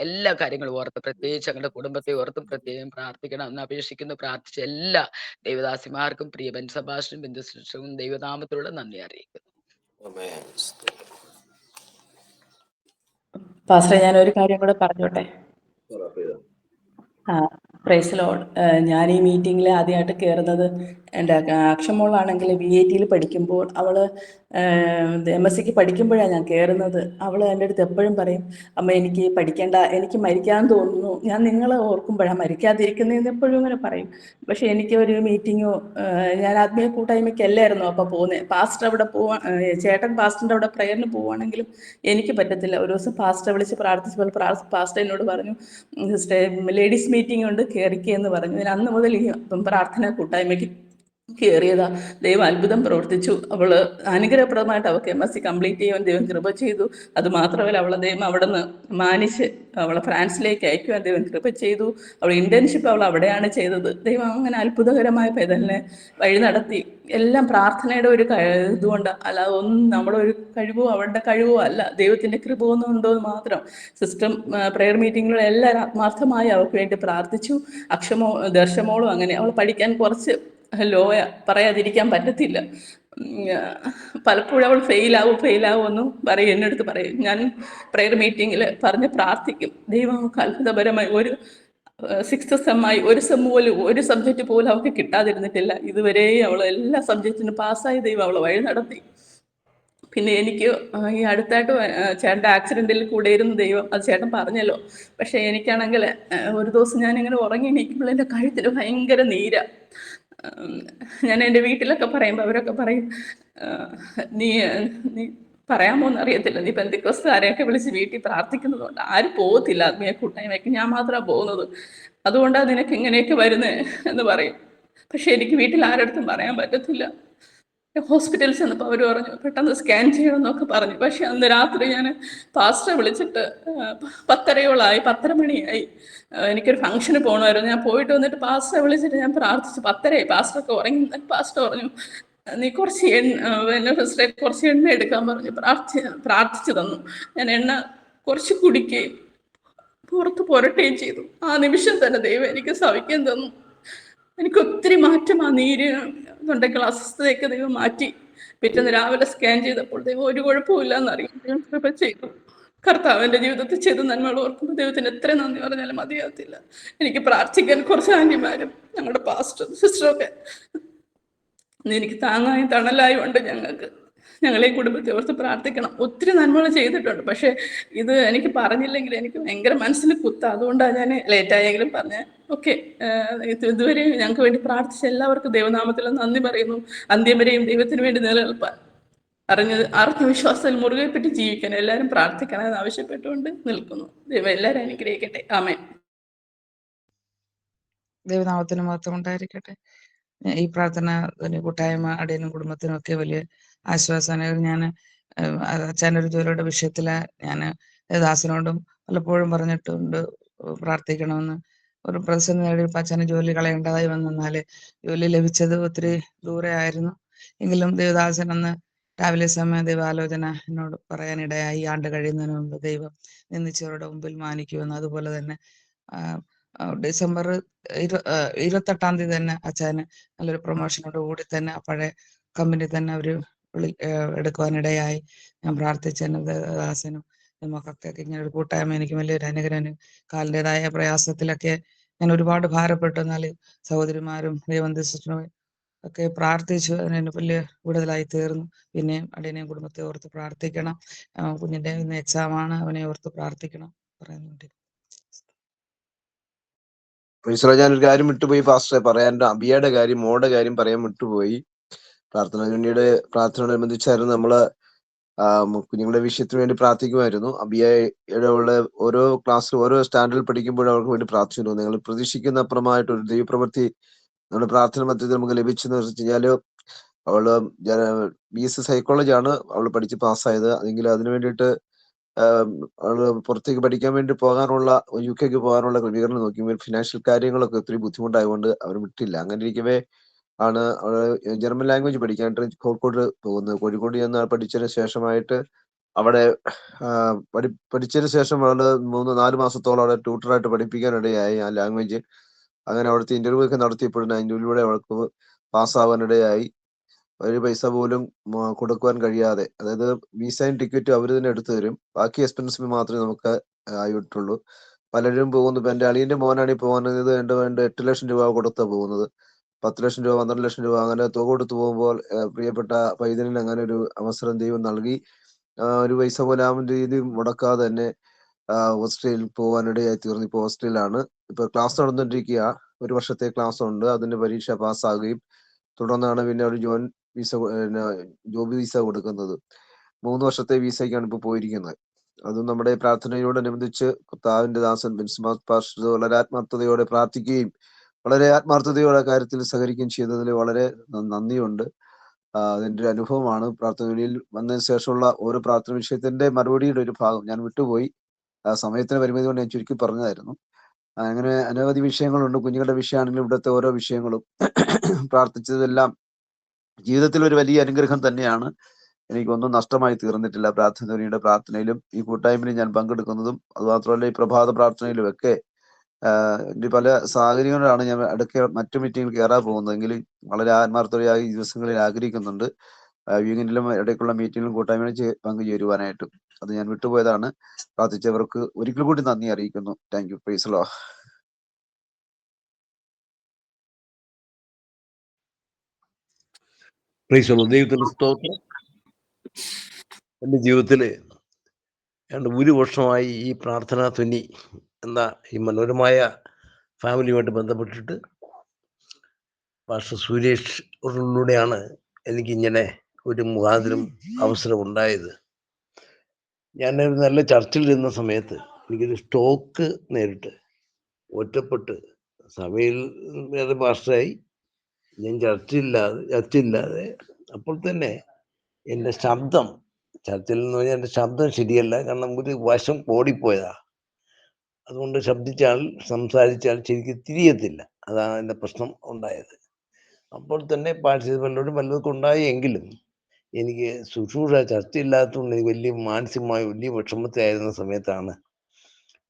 എല്ലാ കാര്യങ്ങളും ഓർത്ത്, പ്രത്യേകിച്ച് ഞങ്ങളുടെ കുടുംബത്തെ ഓർത്തും പ്രത്യേകം പ്രാർത്ഥിക്കണം എന്ന് അപേക്ഷിക്കുന്നു. പ്രാർത്ഥിച്ച എല്ലാ ദൈവദാസിമാർക്കും പ്രിയ ബെൻസബാസ്റ്റിനും ബിന്ദുശ്രീക്കും ദൈവനാമത്തിലുള്ള നന്ദി അറിയിക്കുന്നു. പാസ്റ്ററെ, ഞാൻ ഒരു കാര്യം കൂടെ പറഞ്ഞോട്ടെ? Praise Lord. ഞാൻ ഈ മീറ്റിങ്ങിൽ ആദ്യമായിട്ട് കയറുന്നത് എൻ്റെ അക്ഷമോളാണെങ്കിൽ VAT പഠിക്കുമ്പോൾ അവൾ MSc പഠിക്കുമ്പോഴാണ് ഞാൻ കയറുന്നത്. അവൾ എൻ്റെ അടുത്ത് എപ്പോഴും പറയും, അമ്മ എനിക്ക് പഠിക്കേണ്ട, എനിക്ക് മരിക്കാൻ തോന്നുന്നു, ഞാൻ നിങ്ങളെ ഓർക്കുമ്പോഴാണ് മരിക്കാതിരിക്കുന്നതെന്ന് എപ്പോഴും ഇങ്ങനെ പറയും. പക്ഷേ എനിക്ക് ഒരു മീറ്റിങ്ങോ, ഞാൻ ആത്മീയ കൂട്ടായ്മയ്ക്കല്ലായിരുന്നു അപ്പോൾ പോകുന്നത്. പാസ്റ്റർ അവിടെ ചേട്ടൻ പാസ്റ്ററിൻ്റെ അവിടെ പ്രയറിന് പോവുകയാണെങ്കിലും എനിക്ക് പറ്റത്തില്ല. ഒരു ദിവസം പാസ്റ്റർ വിളിച്ച് പ്രാർത്ഥിച്ചപ്പോൾ പാസ്റ്റർ എന്നോട് പറഞ്ഞു, ലേഡീസ് മീറ്റിംഗ് ഉണ്ട്, കയറിക്കെന്ന് പറഞ്ഞു. ഞാൻ അന്ന് മുതൽ ഈ പ്രാർത്ഥന കൂട്ടായ്മയ്ക്ക് കയറിയതാ. ദൈവം അത്ഭുതം പ്രവർത്തിച്ചു. അവള് അനുഗ്രഹപ്രദമായിട്ട് അവൾക്ക് MSc കംപ്ലീറ്റ് ചെയ്യാൻ ദൈവം കൃപ ചെയ്തു. അത് മാത്രമല്ല, അവളെ ദൈവം അവിടെ നിന്ന് മാനിച്ച് അവളെ ഫ്രാൻസിലേക്ക് അയക്കുവാൻ ദൈവം കൃപ ചെയ്തു. അവൾ ഇന്റേൺഷിപ്പ് അവൾ അവിടെയാണ് ചെയ്തത്. ദൈവം അങ്ങനെ അത്ഭുതകരമായ പൈതലിനെ വഴി നടത്തി. എല്ലാം പ്രാർത്ഥനയുടെ ഒരു ഇതുകൊണ്ട്, അല്ലാതെ ഒന്നും നമ്മുടെ ഒരു കഴിവോ അവളുടെ കഴിവോ അല്ല, ദൈവത്തിന്റെ കൃപ ഒന്നും ഉണ്ടോ എന്ന് മാത്രം. സിസ്റ്റം പ്രെയർ മീറ്റിങ്ങുകളിൽ എല്ലാവരും ആത്മാർത്ഥമായി അവൾക്ക് വേണ്ടി പ്രാർത്ഥിച്ചു. ദർശമോളും അങ്ങനെ. അവൾ പഠിക്കാൻ കുറച്ച് ലോയ, പറയാതിരിക്കാൻ പറ്റത്തില്ല. പലപ്പോഴും അവൾ ഫെയിലാവും എന്നും പറയും, എന്നടുത്ത് പറയും. ഞാൻ പ്രെയർ മീറ്റിങ്ങിൽ പറഞ്ഞ് പ്രാർത്ഥിക്കും. ദൈവം അവൾക്ക് അത്ഭുതപരമായി ഒരു 6th സെമ്മായി ഒരു സെം പോലും ഒരു സബ്ജക്റ്റ് പോലും അവൾക്ക് കിട്ടാതിരുന്നിട്ടില്ല. ഇതുവരെ അവൾ എല്ലാ സബ്ജക്റ്റിനും പാസ്സായി ദൈവം അവളെ വഴി നടത്തി. പിന്നെ എനിക്ക് ഈ അടുത്തായിട്ട് ചേട്ടൻ്റെ ആക്സിഡൻറ്റിൽ കൂടെ ഇരുന്ന് ദൈവം, അത് ചേട്ടൻ പറഞ്ഞല്ലോ. പക്ഷേ എനിക്കാണെങ്കിൽ ഒരു ദിവസം ഞാനിങ്ങനെ ഉറങ്ങി എണീക്കുമ്പോൾ എൻ്റെ കഴുത്തിൽ ഭയങ്കര നീര. ഞാൻ എൻ്റെ വീട്ടിലൊക്കെ പറയുമ്പോൾ അവരൊക്കെ പറയും, നീ പറയാമോന്ന് അറിയത്തില്ല, നീ പെന്തിക്കോസ്തുകാരെയൊക്കെ വിളിച്ച് വീട്ടിൽ പ്രാർത്ഥിക്കുന്നതുകൊണ്ട് ആരും പോകത്തില്ല ആത്മീയ കൂട്ടായ്മയ്ക്ക്, ഞാൻ മാത്രമാണ് പോകുന്നത്, അതുകൊണ്ടാണ് നിനക്ക് ഇങ്ങനെയൊക്കെ വരുന്നത് എന്ന് പറയും. പക്ഷെ എനിക്ക് വീട്ടിൽ ആരടുത്തും പറയാൻ പറ്റത്തില്ല. ഹോസ്പിറ്റലിൽ ചെന്നപ്പോൾ അവർ പറഞ്ഞു പെട്ടെന്ന് സ്കാൻ ചെയ്യണമെന്നൊക്കെ പറഞ്ഞു. പക്ഷെ അന്ന് രാത്രി ഞാൻ പാസ്റ്ററെ വിളിച്ചിട്ട് 10:30 10:30 മണിയായി. എനിക്കൊരു ഫംഗ്ഷന് പോകണമായിരുന്നു. ഞാൻ പോയിട്ട് വന്നിട്ട് പാസ്റ്ററെ വിളിച്ചിട്ട് ഞാൻ പ്രാർത്ഥിച്ചു. 10:30 പാസ്റ്ററൊക്കെ ഉറങ്ങി. പാസ്റ്റർ പറഞ്ഞു, നീ കുറച്ച് കുറച്ച് എണ്ണ എടുക്കാൻ പറഞ്ഞു. പ്രാർത്ഥിച്ചു തന്നു. ഞാൻ എണ്ണ കുറച്ച് കുടിക്കുകയും പുറത്ത് പുരട്ടുകയും ചെയ്തു. ആ നിമിഷം തന്നെ ദൈവം എനിക്ക് സൗഖ്യം തന്നു. എനിക്ക് ഒത്തിരി മാറ്റം, ആ നീര് തൊണ്ടയ്ക്ക് അസ്വസ്ഥതയൊക്കെ ദൈവം മാറ്റി. പിറ്റേന്ന് രാവിലെ സ്കാൻ ചെയ്തപ്പോൾ ദൈവം ഒരു കുഴപ്പമില്ല എന്നറിയാം. ദൈവം കൃപ ചെയ്തു. കർത്താവിൻ്റെ ജീവിതത്തിൽ ചെയ്ത നന്മകൾ ഓർക്കുമ്പോൾ ദൈവത്തിന് എത്ര നന്ദി പറഞ്ഞാലും മതിയാകത്തില്ല. എനിക്ക് പ്രാർത്ഥിക്കാൻ കുറച്ച് ആൻറ്റിമാരും ഞങ്ങളുടെ പാസ്റ്റർ സിസ്റ്ററൊക്കെ എനിക്ക് താങ്ങായും തണലായും ഉണ്ട്. ഞങ്ങളെ കുടുംബത്തെ ഓർത്ത് പ്രാർത്ഥിക്കണം. ഒത്തിരി നന്മകൾ ചെയ്തിട്ടുണ്ട്. പക്ഷേ ഇത് എനിക്ക് പറഞ്ഞില്ലെങ്കിൽ എനിക്ക് ഭയങ്കര മനസ്സിൽ കുത്ത. അതുകൊണ്ടാണ് ഞാൻ ലേറ്റായെങ്കിലും പറഞ്ഞത്. ഓക്കെ, ഇതുവരെ ഞങ്ങൾക്ക് വേണ്ടി പ്രാർത്ഥിച്ച എല്ലാവർക്കും ദൈവനാമത്തിൽ നന്ദി പറയുന്നു. അന്ത്യം വരെയും ദൈവത്തിന് വേണ്ടി നിലനിൽപ്പാൻ ആത്മവിശ്വാസത്തിൽ മുറുകെ പറ്റി ജീവിക്കാൻ എല്ലാവരും പ്രാർത്ഥിക്കണമെന്ന് ആവശ്യപ്പെട്ടുകൊണ്ട് നിൽക്കുന്നു. ദൈവം എല്ലാവരും അനുഗ്രഹിക്കട്ടെ. ആമേൻ. ദൈവനാമത്തിന് മഹത്വം ഉണ്ടായിരിക്കട്ടെ. ഈ പ്രാർത്ഥന കൂട്ടായ്മ അടിയനും കുടുംബത്തിനും ഒക്കെ വലിയ ആശ്വാസമാണ്. ഞാൻ അച്ഛനൊരു ജോലിയുടെ വിഷയത്തില് ഞാൻ ദാസനോടും പലപ്പോഴും പറഞ്ഞിട്ടുണ്ട് പ്രാർത്ഥിക്കണമെന്ന്. ഒരു പ്രതിസന്ധി നേടിയപ്പോൾ അച്ഛന് ജോലി കളയേണ്ടതായി വന്നാൽ ജോലി ലഭിച്ചത് ഒത്തിരി ദൂരെ ആയിരുന്നു. എങ്കിലും ദേവദാസൻ അന്ന് രാവിലെ സമയം ദൈവാലോചന എന്നോട് പറയാനിടയായി. ഈ ആണ്ട് കഴിയുന്നതിന് മുമ്പ് ദൈവം നിന്ദിച്ചവരുടെ മുമ്പിൽ മാനിക്കുമെന്ന്. അതുപോലെ തന്നെ ഡിസംബർ 28-ാം തീയതി തന്നെ അച്ഛന് നല്ലൊരു പ്രൊമോഷനോട് കൂടി തന്നെ പഴയ കമ്പനി തന്നെ അവർ എടുക്കുവാനിടയായി. ഞാൻ പ്രാർത്ഥിച്ച എൻ്റെ ദാസനും മക്കൾക്കൊക്കെ ഇങ്ങനെ ഒരു കൂട്ടായ്മ എനിക്ക് വലിയൊരു അനുഗ്രഹം. കാലിൻ്റെതായ പ്രയാസത്തിലൊക്കെ ഞാൻ ഒരുപാട് ഭാരപ്പെട്ടു. എന്നാൽ സഹോദരിമാരും ദൈവം ഒക്കെ പ്രാർത്ഥിച്ചു. അതിന് വലിയ കൂടുതലായി തീർന്നു. പിന്നെയും അടിയനെയും കുടുംബത്തെ ഓർത്ത് പ്രാർത്ഥിക്കണം. കുഞ്ഞിൻ്റെ ഇന്ന് എക്സാമാണ്, അവനെ ഓർത്ത് പ്രാർത്ഥിക്കണം പറയുന്നുണ്ട്. ഞാനൊരു കാര്യം വിട്ടുപോയി പാസ്റ്ററെ പറയാൻ, അബിയയുടെ കാര്യം, മോളുടെ കാര്യം പറയാൻ വിട്ടുപോയി. പ്രാർത്ഥനയോടനുബന്ധിച്ചായിരുന്നു നമ്മള് കുഞ്ഞുങ്ങളുടെ വിഷയത്തിന് വേണ്ടി പ്രാർത്ഥിക്കുമായിരുന്നു. അബിയയുടെ ഓരോ ക്ലാസ്സിൽ ഓരോ സ്റ്റാൻഡേർഡിൽ പഠിക്കുമ്പോഴും അവർക്ക് വേണ്ടി പ്രാർത്ഥിച്ചിരുന്നു. നിങ്ങൾ പ്രതീക്ഷിക്കുന്ന അപ്പുറമായിട്ട് ഒരു ദൈവപ്രവൃത്തി നമ്മുടെ പ്രാർത്ഥന മധ്യത്തിൽ നമുക്ക് ലഭിച്ചെന്ന് വെച്ച് കഴിഞ്ഞാല്, അവള് BSc സൈക്കോളജി ആണ് അവള് പഠിച്ച് പാസ്സായത്. അതെങ്കിൽ അതിനു വേണ്ടിയിട്ട് അവള് പുറത്തേക്ക് പഠിക്കാൻ വേണ്ടി പോകാനുള്ള UK പോകാനുള്ള ക്രമീകരണം നോക്കി. ഫിനാൻഷ്യൽ കാര്യങ്ങളൊക്കെ ഒത്തിരി ബുദ്ധിമുട്ടായതുകൊണ്ട് അവർ വിട്ടില്ല. അങ്ങനെ ഇരിക്കവേ ആണ് അവള് ജർമ്മൻ ലാംഗ്വേജ് പഠിക്കാനായിട്ട് കോഴിക്കോട് പോകുന്നത്. കോഴിക്കോട് ചെന്ന് പഠിച്ചതിന് ശേഷമായിട്ട് അവിടെ പഠിച്ചതിന് ശേഷം അവള് 3-4 മാസത്തോളം അവിടെ ട്യൂട്ടറായിട്ട് പഠിപ്പിക്കാനിടയായി ആ ലാംഗ്വേജ്. അങ്ങനെ അവിടുത്തെ ഇന്റർവ്യൂ ഒക്കെ നടത്തിയപ്പോഴും ഇന്റർവ്യൂലൂടെ അവൾക്ക് പാസ്സാവാനിടയായി. ഒരു പൈസ പോലും കൊടുക്കുവാൻ കഴിയാതെ, അതായത് വിസയും ടിക്കറ്റും അവർ തന്നെ എടുത്തു തരും, ബാക്കി എക്സ്പെൻസിന് മാത്രമേ നമുക്ക് ആയിട്ടുള്ളൂ. പലരും പോകുന്നു. ഇപ്പൊ എന്റെ അളിയന്റെ മോനാണ് പോകുന്നത്. വേണ്ട 8 ലക്ഷം രൂപ കൊടുത്താ പോകുന്നത്. 10 ലക്ഷം രൂപ 12 ലക്ഷം രൂപ അങ്ങനെ തുക കൊടുത്തു പോകുമ്പോൾ പ്രിയപ്പെട്ട പൈതലിന് അങ്ങനെ ഒരു അവസരം ദൈവം നൽകി. ഒരു പൈസ പോലും ആ രീതി മുടക്കാതെ തന്നെ ഓസ്ട്രേലിയയിൽ പോകാനിടയായി തീർന്നു. ഇപ്പൊ ഓസ്ട്രേലിയയിലാണ്. ഇപ്പൊ ക്ലാസ് നടന്നുകൊണ്ടിരിക്കുക. 1 വർഷത്തെ ക്ലാസ് ഉണ്ട്. അതിന്റെ പരീക്ഷ പാസ്സാകുകയും തുടർന്നാണ് പിന്നെ ഒരു ജോബ് വിസ കൊടുക്കുന്നത്. 3 വർഷത്തെ വിസയ്ക്കാണ് ഇപ്പൊ പോയിരിക്കുന്നത്. അതും നമ്മുടെ പ്രാർത്ഥനയോടനുബന്ധിച്ച് കർത്താവിന്റെ ദാസൻ ബെൻസ് പാസ്റ്റർ വളരെ ആത്മാർത്ഥതയോടെ പ്രാർത്ഥിക്കുകയും വളരെ ആത്മാർത്ഥതയോടെ കാര്യത്തിൽ സഹകരിക്കുകയും ചെയ്തതിൽ വളരെ നന്ദിയുണ്ട്. അതിന്റെ ഒരു അനുഭവമാണ്. പ്രാർത്ഥനയിൽ വന്നതിന് ശേഷമുള്ള ഓരോ പ്രാർത്ഥന വിഷയത്തിന്റെ മറുപടിയുടെ ഒരു ഭാഗം ഞാൻ വിട്ടുപോയി. സമയത്തിന് പരിമിതി കൊണ്ട് ഞാൻ ചുരുക്കി പറഞ്ഞതായിരുന്നു. അങ്ങനെ അനവധി വിഷയങ്ങളുണ്ട്. കുഞ്ഞുങ്ങളുടെ വിഷയമാണെങ്കിലും ഇവിടുത്തെ ഓരോ വിഷയങ്ങളും പ്രാർത്ഥിച്ചതെല്ലാം ജീവിതത്തിൽ ഒരു വലിയ അനുഗ്രഹം തന്നെയാണ്. എനിക്കൊന്നും നഷ്ടമായി തീർന്നിട്ടില്ല. പ്രാർത്ഥനയിലും ഈ കൂട്ടായ്മയിലും ഞാൻ പങ്കെടുക്കുന്നതും അതുമാത്രമല്ല ഈ പ്രഭാത പ്രാർത്ഥനയിലും ഒക്കെ എൻ്റെ പല സാഹചര്യങ്ങളിലാണ് ഞാൻ ഇടയ്ക്ക് മറ്റു മീറ്റിങ്ങിൽ കയറാൻ പോകുന്നതെങ്കിലും വളരെ ആത്മാർത്ഥതയായി ഈ ദിവസങ്ങളിൽ ആഗ്രഹിക്കുന്നുണ്ട് വീക്കെൻഡിലും ഇടയ്ക്കുള്ള മീറ്റിങ്ങിലും കൂട്ടായ്മയിലും പങ്കുചേരുവാനായിട്ടും. അത് ഞാൻ വിട്ടുപോയതാണ്. പ്രാർത്ഥിച്ചവർക്ക് ഒരിക്കൽ കൂടി നന്ദി അറിയിക്കുന്നു. Thank you. Praise the Lord. ദൈവത്തിന്റെ സ്തോത്രം. എൻ്റെ ജീവിതത്തില് 1 വർഷമായി ഈ പ്രാർത്ഥനാ ധ്വനി എന്ന ഈ മനോഹരമായ ഫാമിലിയുമായിട്ട് ബന്ധപ്പെട്ടിട്ട് പാസ്റ്റർ സുരേഷിലൂടെയാണ് എനിക്കിങ്ങനെ ഒരു മുഖാന്തരം അവസരം ഉണ്ടായത്. ഞാനൊരു നല്ല ചർച്ചിൽ ഇരുന്ന സമയത്ത് എനിക്കൊരു സ്റ്റോക്ക് നേരിട്ട് ഒറ്റപ്പെട്ട് സഭയിൽ വേറെ പാസ്റ്ററായി ഞാൻ ചർച്ചില്ലാതെ അപ്പോൾ തന്നെ എൻ്റെ ശബ്ദം ചർച്ചിൽ എന്ന് പറഞ്ഞാൽ എൻ്റെ ശബ്ദം ശരിയല്ല. കാരണം ഒരു വശം ഓടിപ്പോയതാ. അതുകൊണ്ട് സംസാരിച്ചാൽ ശരിക്കും തിരിയത്തില്ല. അതാണ് എൻ്റെ പ്രശ്നം ഉണ്ടായത്. അപ്പോൾ തന്നെ പാർട്ടിസിപ്പൻ്റോട് പലതൊക്കെ ഉണ്ടായി. എങ്കിലും എനിക്ക് ശുശ്രൂഷ ചർച്ചയില്ലാത്തതുകൊണ്ട് എനിക്ക് മാനസികമായി വലിയ വിഷമത്തിലായിരുന്ന സമയത്താണ്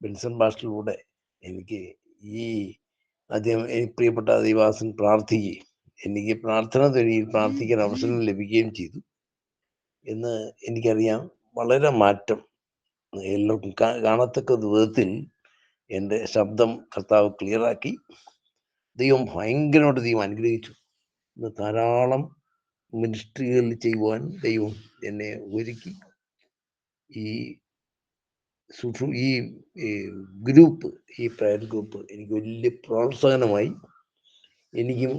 ബെൻസൺ പാസ്റ്ററിലൂടെ എനിക്ക് ആദ്യം പ്രിയപ്പെട്ട ദൈവദാസൻ പ്രാർത്ഥിക്കുകയും എനിക്ക് പ്രാർത്ഥിക്കാൻ അവസരം ലഭിക്കുകയും ചെയ്തു എന്ന് എനിക്കറിയാം. വളരെ മാറ്റം എല്ലാവർക്കും കാണത്തക്ക വിധത്തിൽ എൻ്റെ ശബ്ദം കർത്താവ് ക്ലിയറാക്കി. ഭയങ്കരമായിട്ട് ദൈവം അനുഗ്രഹിച്ചു. ഇന്ന് ധാരാളം മിനിസ്ട്രികളിൽ ചെയ്യുവാൻ ദൈവം എന്നെ ഒരുക്കി. ഈ പ്രയർ ഗ്രൂപ്പ് എനിക്ക് വലിയ പ്രോത്സാഹനമായി. എനിക്കും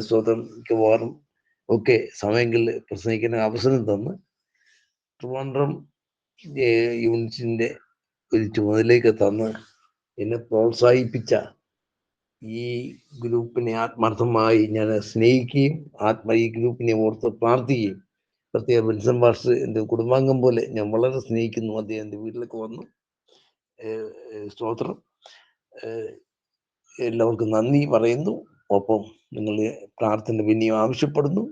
സ്വതം മിക്കവാറും ഒക്കെ സമയങ്ങളിൽ പ്രസംഗിക്കുന്ന അവസരം തന്ന് ട്രിവാൻഡ്രം യൂണിറ്റിൻ്റെ ഒരു ചുമതലയൊക്കെ തന്ന് എന്നെ പ്രോത്സാഹിപ്പിച്ച ഈ ഗ്രൂപ്പിനെ ആത്മാർത്ഥമായി ഞാൻ സ്നേഹിക്കുകയും ഈ ഗ്രൂപ്പിനെ ഓർത്ത് പ്രാർത്ഥിക്കുകയും പ്രത്യേക ബെൻസൺ പാസ്റ്റർ എൻ്റെ കുടുംബാംഗം പോലെ ഞാൻ വളരെ സ്നേഹിക്കുന്നു. അദ്ദേഹം എൻ്റെ വീട്ടിലേക്ക് വന്നു. സ്തോത്രം. എല്ലാവർക്കും നന്ദി പറയുന്നു. ഒപ്പം നിങ്ങൾ പ്രാർത്ഥന പിന്നെയും ആവശ്യപ്പെടുന്നു.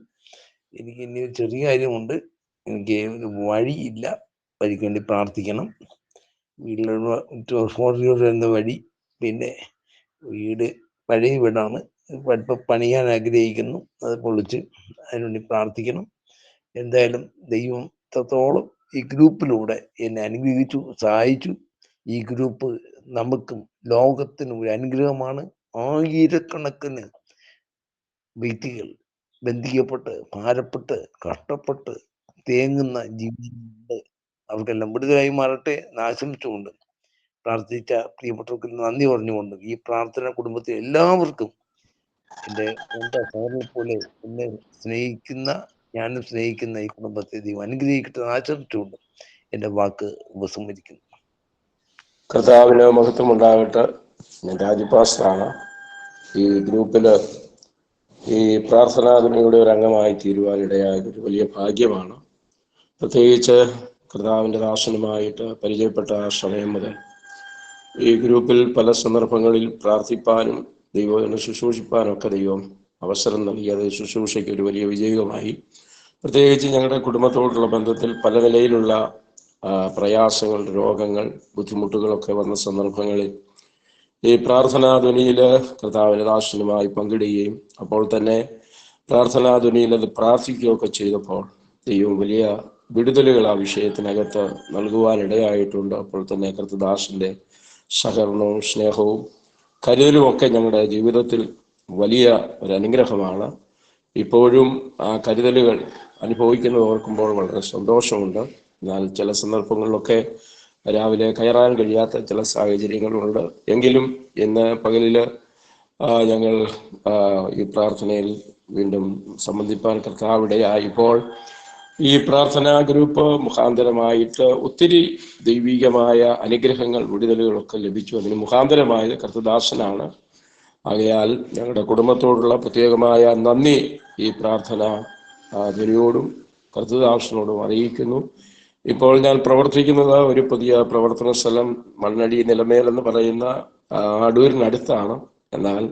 എനിക്ക് ഇനി ഒരു ചെറിയ കാര്യമുണ്ട്. എനിക്ക് ഒരു വഴിയില്ല. വഴിക്ക് വേണ്ടി പ്രാർത്ഥിക്കണം. വീട്ടിലുള്ള വഴി, പിന്നെ വീട് പഴയ വീടാണ്, ഇപ്പം പണിയാൻ ആഗ്രഹിക്കുന്നു. അത് പൊളിച്ച് അതിനുവേണ്ടി പ്രാർത്ഥിക്കണം. എന്തായാലും ദൈവം ഇത്രത്തോളം ഈ ഗ്രൂപ്പിലൂടെ എന്നെ അനുഗ്രഹിച്ചു, സഹായിച്ചു. ഈ ഗ്രൂപ്പ് നമുക്കും ലോകത്തിനും ഒരു അനുഗ്രഹമാണ്. ആയിരക്കണക്കിന് വ്യക്തികൾ ബന്ധിക്കപ്പെട്ട്, ഭാരപ്പെട്ട്, കഷ്ടപ്പെട്ട് തേങ്ങുന്ന ജീവിതമുണ്ട്. അവർക്കെല്ലാം വിടുതലായി മാറട്ടെ എന്ന് ആശംസിച്ചുകൊണ്ട് പ്രാർത്ഥിച്ച പ്രിയപ്പെട്ടവർക്ക് നന്ദി പറഞ്ഞുകൊണ്ട് ഈ പ്രാർത്ഥന കുടുംബത്തിൽ എല്ലാവർക്കും എൻ്റെ സ്വന്തം സഹോദരനെ പോലെ എന്നെ സ്നേഹിക്കുന്ന, ഞാനും സ്നേഹിക്കുന്ന ഈ കുടുംബത്തെ ദൈവം അനുഗ്രഹിക്കട്ടെ എന്ന് ആശംസിച്ചുകൊണ്ട് എൻ്റെ വാക്ക് ഉപസംഹരിക്കുന്നു. കർത്താവിന് മഹത്വം ഉണ്ടാകട്ടെ. ഞാൻ രാജപാസ്റ്ററാണ്. ഈ ഗ്രൂപ്പിൽ ഈ പ്രാർത്ഥനാദിനയുടെ ഒരു അംഗമായി തീരുവാനിടയായത് ഒരു വലിയ ഭാഗ്യമാണ്. പ്രത്യേകിച്ച് കർത്താവിൻ്റെ ദാസനുമായിട്ട് പരിചയപ്പെട്ട ആ സമയം മുതൽ ഈ ഗ്രൂപ്പിൽ പല സന്ദർഭങ്ങളിൽ പ്രാർത്ഥിപ്പാനും ദൈവത്തിനെ ശുശ്രൂഷിപ്പാനും ഒക്കെ ദൈവം അവസരം നൽകി. അത് ശുശ്രൂഷയ്ക്ക് ഒരു വലിയ വിജയമായി. പ്രത്യേകിച്ച് ഞങ്ങളുടെ കുടുംബത്തോടുള്ള ബന്ധത്തിൽ പല നിലയിലുള്ള പ്രയാസങ്ങൾ, രോഗങ്ങൾ, ബുദ്ധിമുട്ടുകളൊക്കെ വന്ന സന്ദർഭങ്ങളിൽ ഈ പ്രാർത്ഥനാധ്വനിയിൽ കർത്താവിൻ്റെ ദാസനുമായി പങ്കിടുകയും അപ്പോൾ തന്നെ പ്രാർത്ഥനാധ്വനിയിൽ അത് പ്രാർത്ഥിക്കുകയൊക്കെ ചെയ്തപ്പോൾ ദൈവം വലിയ വിടുതലുകൾ ആ വിഷയത്തിനകത്ത് നൽകുവാനിടയായിട്ടുണ്ട്. അപ്പോൾ തന്നെ കർത്തദാസിൻ്റെ സഹകരണവും സ്നേഹവും കരുതലും ഒക്കെ ഞങ്ങളുടെ ജീവിതത്തിൽ വലിയ ഒരു അനുഗ്രഹമാണ്. ഇപ്പോഴും ആ കരുതലുകൾ അനുഭവിക്കുന്നത് ഓർക്കുമ്പോൾ വളരെ സന്തോഷമുണ്ട്. എന്നാൽ ചില സന്ദർഭങ്ങളിലൊക്കെ രാവിലെ കയറാൻ കഴിയാത്ത ചില സാഹചര്യങ്ങളുണ്ട്. എങ്കിലും ഇന്ന് പകലിൽ ഞങ്ങൾ ഈ പ്രാർത്ഥനയിൽ വീണ്ടും സംബന്ധിപ്പാൻ കർത്താവിടെയായപ്പോൾ ഈ പ്രാർത്ഥനാ ഗ്രൂപ്പ് മുഖാന്തരമായിട്ട് ഒത്തിരി ദൈവികമായ അനുഗ്രഹങ്ങൾ, വിടുതലുകളൊക്കെ ലഭിച്ചു. അതിന് മുഖാന്തരമായത് കർത്തദാസനാണ്. ആകയാൽ ഞങ്ങളുടെ കുടുംബത്തോടുള്ള പ്രത്യേകമായ നന്ദി ഈ പ്രാർത്ഥന ധ്വനിയോടും കർത്തദാസനോടും അറിയിക്കുന്നു. ഇപ്പോൾ ഞാൻ പ്രവർത്തിക്കുന്നത് ഒരു പുതിയ പ്രവർത്തന സ്ഥലം മണ്ണടി നിലമേൽ എന്ന് പറയുന്ന അടൂരിനടുത്താണ്. എന്നാൽ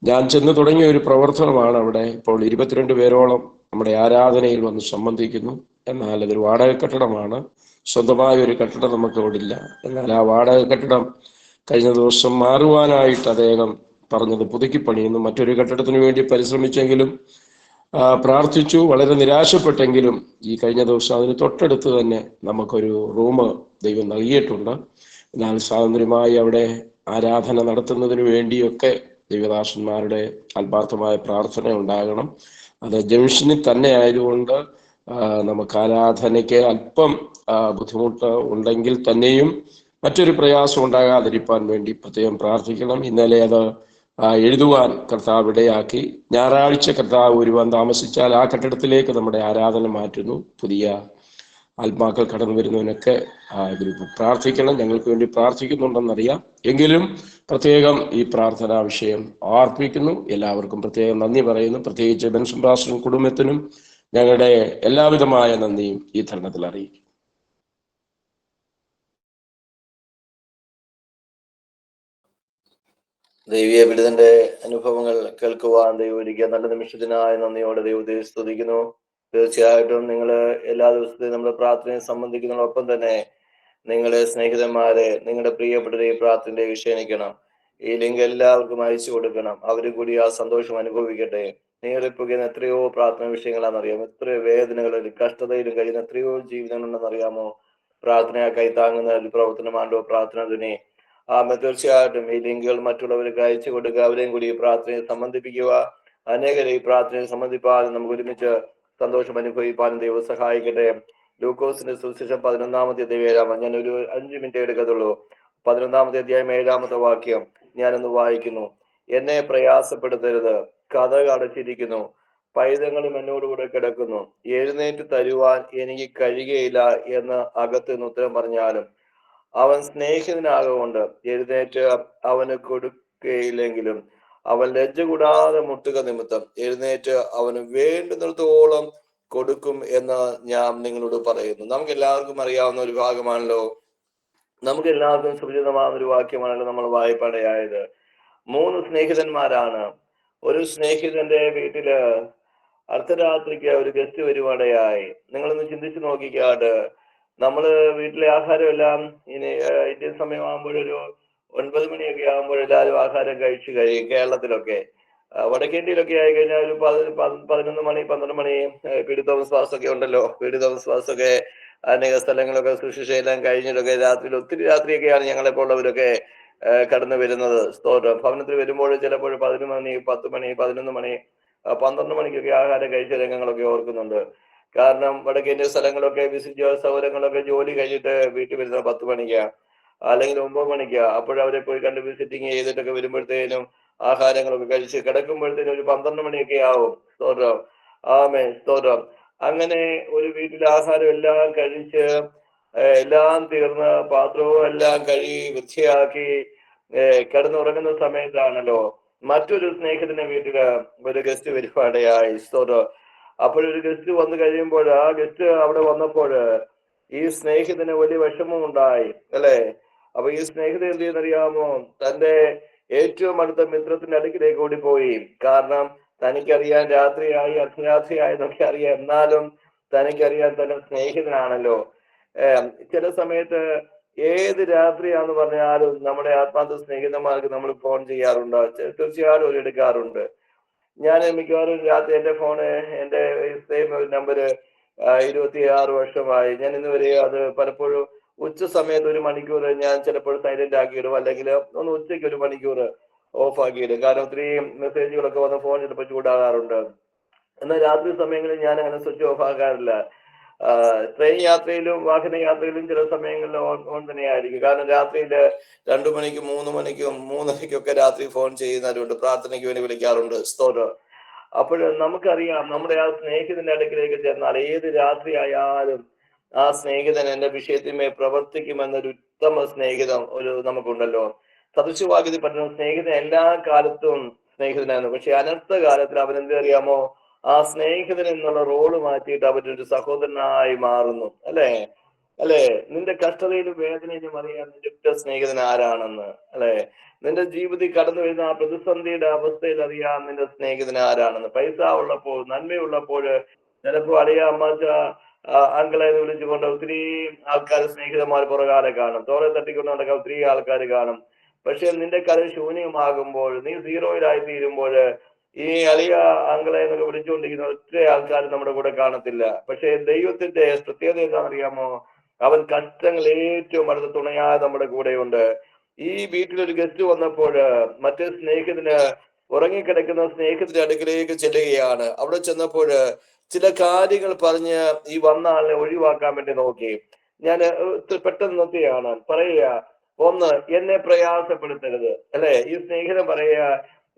ഞാൻ ചെന്ന് തുടങ്ങിയ ഒരു പ്രവർത്തനമാണ് അവിടെ. ഇപ്പോൾ 22 പേരോളം നമ്മുടെ ആരാധനയിൽ വന്ന് സംബന്ധിക്കുന്നു. എന്നാൽ അതൊരു വാടക കെട്ടിടമാണ്. സ്വന്തമായ ഒരു കെട്ടിടം നമുക്ക് അവിടെ ഇല്ല. എന്നാൽ ആ വാടക കെട്ടിടം കഴിഞ്ഞ ദിവസം മാറുവാനായിട്ട് അദ്ദേഹം പറഞ്ഞത് പുതുക്കി പണിയുന്നു. മറ്റൊരു കെട്ടിടത്തിന് വേണ്ടി പരിശ്രമിച്ചെങ്കിലും പ്രാർത്ഥിച്ചു, വളരെ നിരാശപ്പെട്ടെങ്കിലും ഈ കഴിഞ്ഞ ദിവസം അതിന് തൊട്ടടുത്ത് തന്നെ നമുക്കൊരു റൂം ദൈവം നൽകിയിട്ടുണ്ട്. എന്നാൽ സ്വാതന്ത്ര്യമായി അവിടെ ആരാധന നടത്തുന്നതിന് വേണ്ടിയൊക്കെ ദൈവദാസന്മാരുടെ ആത്മാർത്ഥമായ പ്രാർത്ഥന ഉണ്ടാകണം. അത് ജംഗ്ഷനിൽ തന്നെ ആയതുകൊണ്ട് നമുക്ക് ആരാധനയ്ക്ക് അല്പം ബുദ്ധിമുട്ട് ഉണ്ടെങ്കിൽ തന്നെയും മറ്റൊരു പ്രയാസം ഉണ്ടാകാതിരിക്കാൻ വേണ്ടി പ്രത്യേകം പ്രാർത്ഥിക്കണം. ഇന്നലെ അത് എഴുതുവാൻ കർത്താവ് ഇടയാക്കി. ഞായറാഴ്ച കർത്താവ് വരുവാൻ താമസിച്ചാൽ ആ കെട്ടിടത്തിലേക്ക് നമ്മുടെ ആരാധന മാറ്റുന്നു. പുതിയ ആത്മാക്കൾ കടന്നു വരുന്നതിനൊക്കെ ഗ്രൂപ്പ് പ്രാർത്ഥിക്കണം. ഞങ്ങൾക്ക് വേണ്ടി പ്രാർത്ഥിക്കുന്നുണ്ടെന്നറിയാം. എങ്കിലും പ്രത്യേകം ഈ പ്രാർത്ഥനാ വിഷയം ആർപ്പിക്കുന്നു. എല്ലാവർക്കും പ്രത്യേകം നന്ദി പറയുന്നു. പ്രത്യേകിച്ച് ബെൻസൺ പാസ്റ്ററും കുടുംബത്തിനും ഞങ്ങളുടെ എല്ലാവിധമായ നന്ദിയും ഈ തരുണത്തിൽ അറിയിക്കും. ദൈവീയ വിടുതന്റെ അനുഭവങ്ങൾ കേൾക്കുവാൻ ദൈവം ഒരുക്കിയ നല്ല നിമിഷത്തിനായ നന്ദിയോടെ ദൈവത്തെ സ്തുതിക്കുന്നു. തീർച്ചയായിട്ടും നിങ്ങൾ എല്ലാ ദിവസത്തെയും നമ്മുടെ പ്രാർത്ഥനയെ സംബന്ധിക്കുന്നതോടൊപ്പം തന്നെ നിങ്ങളുടെ സ്നേഹിതന്മാരെ, നിങ്ങളുടെ പ്രിയപ്പെട്ടവരെ ഈ പ്രാർത്ഥനയിലേക്ക് ക്ഷണിക്കണം. ഈ ലിങ്ക് എല്ലാവർക്കും അയച്ചു കൊടുക്കണം. അവർ കൂടി ആ സന്തോഷം അനുഭവിക്കട്ടെ. നിങ്ങളിപ്പോൾ എത്രയോ പ്രാർത്ഥന വിഷയങ്ങളാണെന്നറിയാം. എത്രയോ വേദനകളിലും കഷ്ടതയിലും കഴിയുന്ന എത്രയോ ജീവിതങ്ങളുണ്ടെന്നറിയാമോ? പ്രാർത്ഥനയാ കൈത്താങ്ങുന്ന ഒരു പ്രവർത്തനമാണല്ലോ പ്രാർത്ഥന തന്നെ. തീർച്ചയായിട്ടും ഈ ലിങ്കുകൾ മറ്റുള്ളവർക്ക് അയച്ചു കൊടുക്കുക. അവരെയും കൂടി ഈ പ്രാർത്ഥനയെ സംബന്ധിപ്പിക്കുക. അനേകരെ ഈ പ്രാർത്ഥനയെ സംബന്ധിപ്പാനും നമുക്ക് ഒരുമിച്ച് സന്തോഷം അനുഭവിപ്പാനും ദൈവം സഹായിക്കട്ടെ. ലൂക്കോസിന്റെ സുവിശേഷം 11-ാമത്തെ അധ്യായം, ഞാൻ ഒരു 5 മിനിറ്റ് എടുക്കത്തുള്ളൂ. 11-ാമത്തെ അധ്യായം 7-ാമത്തെ വാക്യം ഞാനൊന്ന് വായിക്കുന്നു. എന്നെ പ്രയാസപ്പെടുത്തരുത്, കതക് അടച്ചിരിക്കുന്നു, പൈതങ്ങളും എന്നോടുകൂടെ കിടക്കുന്നു, എഴുന്നേറ്റ് തരുവാൻ എനിക്ക് കഴിയുകയില്ല എന്ന് അകത്ത് നിന്ന് ഉത്തരം പറഞ്ഞാലും അവൻ സ്നേഹിതനാകൊണ്ട് എഴുന്നേറ്റ് അവന് കൊടുക്കുകയില്ലെങ്കിലും അവൻ ലജ്ജ കൂടാതെ മുട്ടുക നിമിത്തം എഴുന്നേറ്റ് അവന് വേണ്ടുന്നിടത്തോളം കൊടുക്കും എന്ന് ഞാൻ നിങ്ങളോട് പറയുന്നു. നമുക്ക് എല്ലാവർക്കും അറിയാവുന്ന ഒരു ഭാഗമാണല്ലോ. നമുക്ക് എല്ലാവർക്കും സുപരിചിതമാകുന്ന ഒരു വാക്യമാണല്ലോ നമ്മൾ വായ്പടയായത്. 3 സ്നേഹിതന്മാരാണ്. ഒരു സ്നേഹിതന്റെ വീട്ടില് അർദ്ധരാത്രിക്ക് ഒരു ഗസ്റ്റ് വരുവാടയായി. നിങ്ങളൊന്ന് ചിന്തിച്ചു നോക്കിക്കാട്ട്. നമ്മള് വീട്ടിലെ ആഹാരം എല്ലാം ഇനി ഇന്ത്യൻ സമയമാകുമ്പോഴൊരു 9 മണിയൊക്കെ ആകുമ്പോൾ എല്ലാവരും ആഹാരം കഴിച്ചു കഴിയും കേരളത്തിലൊക്കെ. വടക്കേന്ത്യയിലൊക്കെ ആയി കഴിഞ്ഞാൽ ഒരു 11 മണി 12 മണി പീഡി തോമസ് വാസൊക്കെ ഉണ്ടല്ലോ. പീഡി തോമസ് വാസൊക്കെ അനേക സ്ഥലങ്ങളൊക്കെ ശുശ്രൂഷയെല്ലാം കഴിഞ്ഞിട്ടൊക്കെ രാത്രിയിൽ ഒത്തിരി രാത്രിയൊക്കെയാണ് ഞങ്ങളെപ്പോൾ ഉള്ളവരൊക്കെ കടന്നു വരുന്നത്. സ്തോത്രം. ഭവനത്തിൽ വരുമ്പോൾ ചിലപ്പോൾ 11 മണി 10 മണി 11 മണി 12 മണിക്കൊക്കെ ആഹാരം കഴിച്ച രംഗങ്ങളൊക്കെ ഓർക്കുന്നുണ്ട്. കാരണം വടക്കേന്ത്യ സ്ഥലങ്ങളൊക്കെ വിസിറ്റ് സൗകര്യങ്ങളൊക്കെ ജോലി കഴിഞ്ഞിട്ട് വീട്ടിൽ വരുന്നത് 10 മണിക്കാ അല്ലെങ്കിൽ 9 മണിക്കാ. അപ്പോഴവരെ പോയി കണ്ട് വിസിറ്റിങ് ചെയ്തിട്ടൊക്കെ വരുമ്പോഴത്തേനും ആഹാരങ്ങളൊക്കെ കഴിച്ച് കിടക്കുമ്പോഴത്തേനും ഒരു 12 മണിയൊക്കെ ആവും. സ്തോത്രം. ആമേൻ. സ്തോത്രം. അങ്ങനെ ഒരു വീട്ടിൽ ആഹാരം എല്ലാം കഴിച്ച് എല്ലാം തീർന്ന് പാത്രവും എല്ലാം കഴുകി വൃത്തിയാക്കി കിടന്നുറങ്ങുന്ന സമയത്താണല്ലോ മറ്റൊരു സ്നേഹിതന്റെ വീട്ടില് ഒരു ഗസ്റ്റ് വരുവാടെയായി. സ്തോത്രം. അപ്പോഴൊരു ഗസ്റ്റ് വന്നു കഴിയുമ്പോൾ ആ ഗസ്റ്റ് അവിടെ വന്നപ്പോൾ ഈ സ്നേഹിതന് വലിയ വിഷമം ഉണ്ടായി അല്ലെ. അപ്പൊ ഈ സ്നേഹിതൻ എന്ത് ചെയ്യുന്നറിയാമോ, തന്റെ ഏറ്റവും അടുത്ത മിത്രത്തിന്റെ അടുക്കിലേക്ക് ഓടിപ്പോയി. കാരണം തനിക്കറിയാൻ രാത്രിയായി അർദ്ധരാത്രിയായി എന്നൊക്കെ അറിയാം, എന്നാലും തനിക്കറിയാൻ തന്റെ സ്നേഹിതനാണല്ലോ. ചില സമയത്ത് ഏത് രാത്രിയാന്ന് പറഞ്ഞാലും നമ്മുടെ ആത്മാർത്ഥ സ്നേഹിതന്മാർക്ക് നമ്മൾ ഫോൺ ചെയ്യാറുണ്ട്. തീർച്ചയായും ഒരു എടുക്കാറുണ്ട്. ഞാൻ മിക്കവാറും രാത്രി എന്റെ ഫോണ് എന്റെ സെയിം നമ്പര് 26 വർഷമായി. ഞാൻ ഇന്ന് വരെ അത് പലപ്പോഴും ഉച്ച സമയത്ത് 1 മണിക്കൂർ ഞാൻ ചിലപ്പോൾ സൈലന്റ് ആക്കിയിടും, അല്ലെങ്കിൽ ഒന്ന് ഉച്ചയ്ക്ക് 1 മണിക്കൂർ ഓഫ് ആക്കിയിടും. കാരണം ഒത്തിരി മെസ്സേജുകളൊക്കെ വന്ന് ഫോൺ ചിലപ്പോൾ ചൂടാകാറുണ്ട്. എന്നാൽ രാത്രി സമയങ്ങളിൽ ഞാൻ അങ്ങനെ സ്വിച്ച് ഓഫ് ആക്കാറില്ല. ട്രെയിൻ യാത്രയിലും വാഹന യാത്രയിലും ചില സമയങ്ങളിൽ ഓൺ തന്നെയായിരിക്കും. കാരണം രാത്രിയിൽ 2 മണിക്കും 3 മണിക്കും 3:30 രാത്രി ഫോൺ ചെയ്യുന്നവരുണ്ട്, പ്രാർത്ഥനയ്ക്ക് വേണ്ടി വിളിക്കാറുണ്ട്. സ്തോത്രം. അപ്പോൾ നമുക്കറിയാം നമ്മുടെ ആ സ്നേഹിതന്റെ അടുക്കിലേക്ക് ചെന്നാൽ ഏത് രാത്രി ആയാലും ആ സ്നേഹിതൻ എന്റെ വിഷയത്തിന്മേൽ പ്രവർത്തിക്കുമെന്നൊരു ഉത്തമ സ്നേഹിതം നമുക്കുണ്ടല്ലോ. സദൃശവാക്യത്തിൽ പറഞ്ഞ സ്നേഹിതൻ എല്ലാ കാലത്തും സ്നേഹിതനായിരുന്നു. പക്ഷെ അനർത്ഥ കാലത്തിൽ അവൻ എന്ത് അറിയാമോ, ആ സ്നേഹിതൻ എന്നുള്ള റോള് മാറ്റിയിട്ട് അവനൊരു സഹോദരനായി മാറുന്നു. അല്ലെ. നിന്റെ കഷ്ടതയിലും വേദനയിലും അറിയാം നിന്റെ ഉറ്റ സ്നേഹിതൻ ആരാണെന്ന്. അല്ലെ. നിന്റെ ജീവിതത്തിൽ കടന്നു വരുന്ന ആ പ്രതിസന്ധിയുടെ അവസ്ഥയിൽ അറിയാം നിന്റെ സ്നേഹിതൻ ആരാണെന്ന്. പൈസ ഉള്ളപ്പോൾ, നന്മയുള്ളപ്പോൾ ചിലപ്പോൾ അറിയ അമ്മാച്ച അങ്കിളെ വിളിച്ചുകൊണ്ട് ഒത്തിരി ആൾക്കാർ സ്നേഹിതന്മാർ പുറകാലെ കാണും. തോറെ തട്ടിക്കൊണ്ട് നടക്കാൻ ഒത്തിരി ആൾക്കാർ കാണും. പക്ഷെ നിന്റെ കര ശൂന്യമാകുമ്പോൾ, നീ സീറോയിലായി തീരുമ്പോൾ ഈ അളിയ അങ്കിളെ എന്നൊക്കെ വിളിച്ചുകൊണ്ടിരിക്കുന്ന ഒറ്റ ആൾക്കാർ നമ്മുടെ കൂടെ കാണത്തില്ല. പക്ഷെ ദൈവത്തിന്റെ പ്രത്യേകത എന്താണെന്നറിയാമോ, അവൻ കഷ്ടങ്ങൾ ഏറ്റവും അടുത്ത തുണയായ നമ്മുടെ കൂടെയുണ്ട്. ഈ വീട്ടിലൊരു ഗസ്റ്റ് വന്നപ്പോൾ മറ്റേ സ്നേഹിതന് ഉറങ്ങിക്കിടക്കുന്ന സ്നേഹിതന്റെ അടുക്കിലേക്ക് ചെല്ലുകയാണ്. അവിടെ ചെന്നപ്പോൾ ചില കാര്യങ്ങൾ പറഞ്ഞ് ഈ വന്ന ആളിനെ ഒഴിവാക്കാൻ വേണ്ടി നോക്കി. ഞാൻ പെട്ടെന്ന് നോക്കിയാണ് പറയുക, ഒന്ന്, എന്നെ പ്രയാസപ്പെടുത്തരുത്. അല്ലെ. ഈ സ്നേഹിതൻ പറയുക,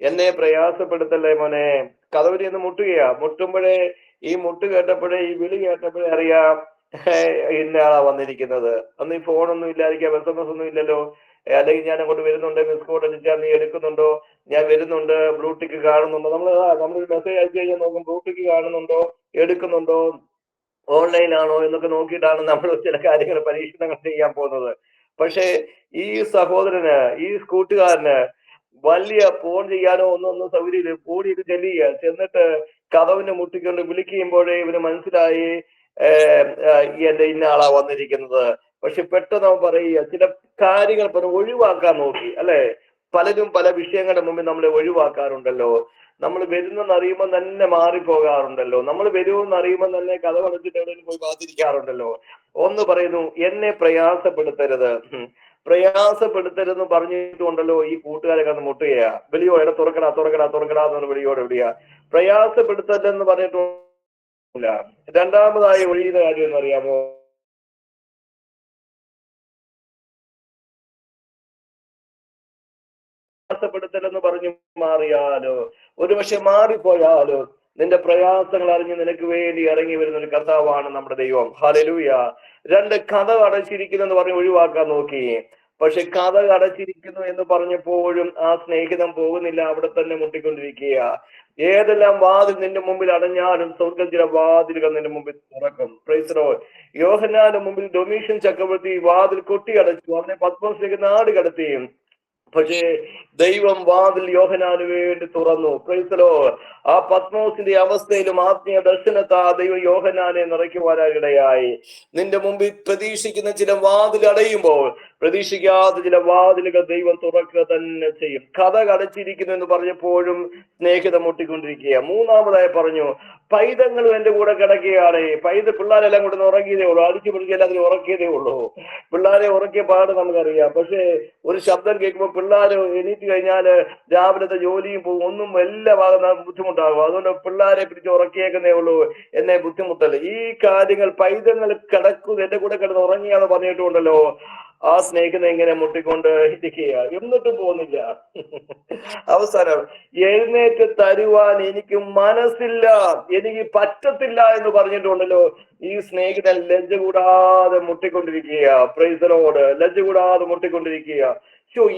എന്നെ പ്രയാസപ്പെടുത്തല്ലേ മോനെ. കതവരി എന്ന് മുട്ടുമ്പോഴേ ഈ മുട്ട് കേട്ടപ്പോഴേ ഈ വിളി കേട്ടപ്പോഴേ അറിയാം ഇന്നയാളാ വന്നിരിക്കുന്നത്. അന്ന് ഈ ഫോണൊന്നും ഇല്ലായിരിക്കാം, SMS ഒന്നും ഇല്ലല്ലോ. അല്ലെങ്കിൽ ഞാൻ അങ്ങോട്ട് വരുന്നുണ്ട്, മിസ് കോൾ അടിച്ചാൽ നീ എടുക്കുന്നുണ്ടോ, ഞാൻ വരുന്നുണ്ട്, ബ്ലൂടിക്ക് കാണുന്നുണ്ടോ. നമ്മളൊരു മെസ്സേജ് അയച്ചു കഴിഞ്ഞാൽ നോക്കും ബ്ലൂടിക്ക് കാണുന്നുണ്ടോ, എടുക്കുന്നുണ്ടോ, ഓൺലൈനാണോ എന്നൊക്കെ നോക്കിയിട്ടാണ് നമ്മൾ ചില കാര്യങ്ങൾ പരീക്ഷണങ്ങൾ ചെയ്യാൻ പോകുന്നത്. പക്ഷേ ഈ സഹോദരന്, ഈ കൂട്ടുകാരന് വലിയ ഫോൺ ചെയ്യാനോ ഒന്നും സൗകര്യം കൂടിയിട്ട് ചെന്നിട്ട് കതവിനെ മുട്ടിക്കൊണ്ട് വിളിക്കുമ്പോഴേ ഇവന് മനസ്സിലായി എന്റെ ഇന്ന ആളാ വന്നിരിക്കുന്നത്. പക്ഷെ പെട്ടെന്ന് അവൻ പറയുക, ചില കാര്യങ്ങൾ പറഞ്ഞ് ഒഴിവാക്കാൻ നോക്കി. അല്ലെ. പലരും പല വിഷയങ്ങളുടെ മുമ്പിൽ നമ്മളെ ഒഴിവാക്കാറുണ്ടല്ലോ. നമ്മൾ വരുന്നെന്ന് അറിയുമ്പോൾ തന്നെ മാറിപ്പോകാറുണ്ടല്ലോ. നമ്മൾ വരുമെന്ന് അറിയുമ്പോൾ തന്നെ കഥ അടച്ചിട്ട് എവിടെയും പോയി കാത്തിരിക്കാറുണ്ടല്ലോ. ഒന്ന് പറയുന്നു, എന്നെ പ്രയാസപ്പെടുത്തരുത്. പ്രയാസപ്പെടുത്തരുതെന്ന് പറഞ്ഞിട്ടുണ്ടല്ലോ ഈ കൂട്ടുകാരെ കന്ന് മുട്ടുകയാ. വെളിയോടെ തുറക്കടാ എന്ന് വെളിയോടെ എവിടെയാ പ്രയാസപ്പെടുത്തരുതെന്ന് പറഞ്ഞിട്ടില്ല. രണ്ടാമതായി ഒഴിയുന്ന കാര്യം എന്ന് അറിയാമോ, പ്രയാസപ്പെടുത്തലെന്ന് പറഞ്ഞു മാറിയാലോ, ഒരുപക്ഷെ മാറിപ്പോയാലോ, നിന്റെ പ്രയാസങ്ങൾ അറിഞ്ഞ് നിനക്ക് വേണ്ടി ഇറങ്ങി വരുന്ന ഒരു കർത്താവാണ് നമ്മുടെ ദൈവം. ഹല്ലേലൂയ. 2, കഥ അടച്ചിരിക്കുന്നു എന്ന് പറഞ്ഞ് ഒഴിവാക്കാൻ നോക്കി. പക്ഷെ കഥ അടച്ചിരിക്കുന്നു എന്ന് പറഞ്ഞപ്പോഴും ആ സ്നേഹിതം പോകുന്നില്ല, അവിടെ തന്നെ മുട്ടിക്കൊണ്ടിരിക്കുക. ഏതെല്ലാം വാതിൽ നിന്റെ മുമ്പിൽ അടഞ്ഞാലും സ്വർഗ്ഗം ചില വാതിലുകൾ നിന്റെ മുമ്പിൽ തുറക്കും. Praise the Lord. യോഹന്നാന്റെ മുമ്പിൽ ഡൊമീഷ്യൻ ചക്രവർത്തി വാതിൽ കൊട്ടി അടച്ചു, അവനെ പത്മോസിലേക്ക് നാട് കടത്തി. പക്ഷേ ദൈവം വാതിൽ യോഹന്നാന് വേണ്ടി തുറന്നു. Praise the Lord. ആ പത്മോസിന്റെ അവസ്ഥയിലും ആത്മീയ ദർശനത്താ ദൈവം യോഹന്നാനെ നിറയ്ക്കുവാനായിടയായി. നിന്റെ മുമ്പിൽ പ്രതീക്ഷിക്കുന്ന ചില വാതിൽ അടയുമ്പോൾ പ്രതീക്ഷിക്കാത്ത ചില വാതിലുകൾ ദൈവം തുറക്കുക തന്നെ ചെയ്യും. കഥ അടച്ചിരിക്കുന്നു എന്ന് പറഞ്ഞപ്പോഴും സ്നേഹിതം മുട്ടിക്കൊണ്ടിരിക്കുക. മൂന്നാമതായി പറഞ്ഞു, പൈതങ്ങളും എന്റെ കൂടെ കിടക്കുകയാണ്. പിള്ളേരെല്ലാം കൂടെ ഉറങ്ങിയതേ ഉള്ളൂ, അടിച്ചു പിടിക്കുക എല്ലാത്തിനും ഉറക്കിയതേ ഉള്ളൂ. പിള്ളേരെ ഉറക്കിയ പാട് നമുക്കറിയാം. പക്ഷെ ഒരു ശബ്ദം കേൾക്കുമ്പോൾ പിള്ളേർ എണീറ്റ് കഴിഞ്ഞാൽ രാവിലത്തെ ജോലിയും പോകും, ഒന്നും എല്ലാ ഭാഗത്തും ബുദ്ധിമുട്ടാകും. അതുകൊണ്ട് പിള്ളേരെ പിടിച്ച് ഉറക്കിയേക്കുന്നേ ഉള്ളൂ, എന്നെ ബുദ്ധിമുട്ടല്ല. ഈ കാര്യങ്ങൾ പൈതങ്ങൾ കിടക്കും എന്റെ കൂടെ കിടന്ന് ഉറങ്ങിയാന്ന് പറഞ്ഞിട്ടുണ്ടല്ലോ. ആ സ്നേഹിതനെ ഇങ്ങനെ മുട്ടിക്കൊണ്ട് ഇരിക്കുക, എന്നിട്ടും പോകുന്നില്ല. അവസാനം എഴുന്നേറ്റ് തരുവാൻ എനിക്ക് മനസ്സില്ല, എനിക്ക് പറ്റത്തില്ല എന്ന് പറഞ്ഞിട്ടുണ്ടല്ലോ. ഈ സ്നേഹിതൻ ലജ്ജ കൂടാതെ മുട്ടിക്കൊണ്ടിരിക്കുക. Praise the Lord. ലജ്ജ കൂടാതെ മുട്ടിക്കൊണ്ടിരിക്കുക.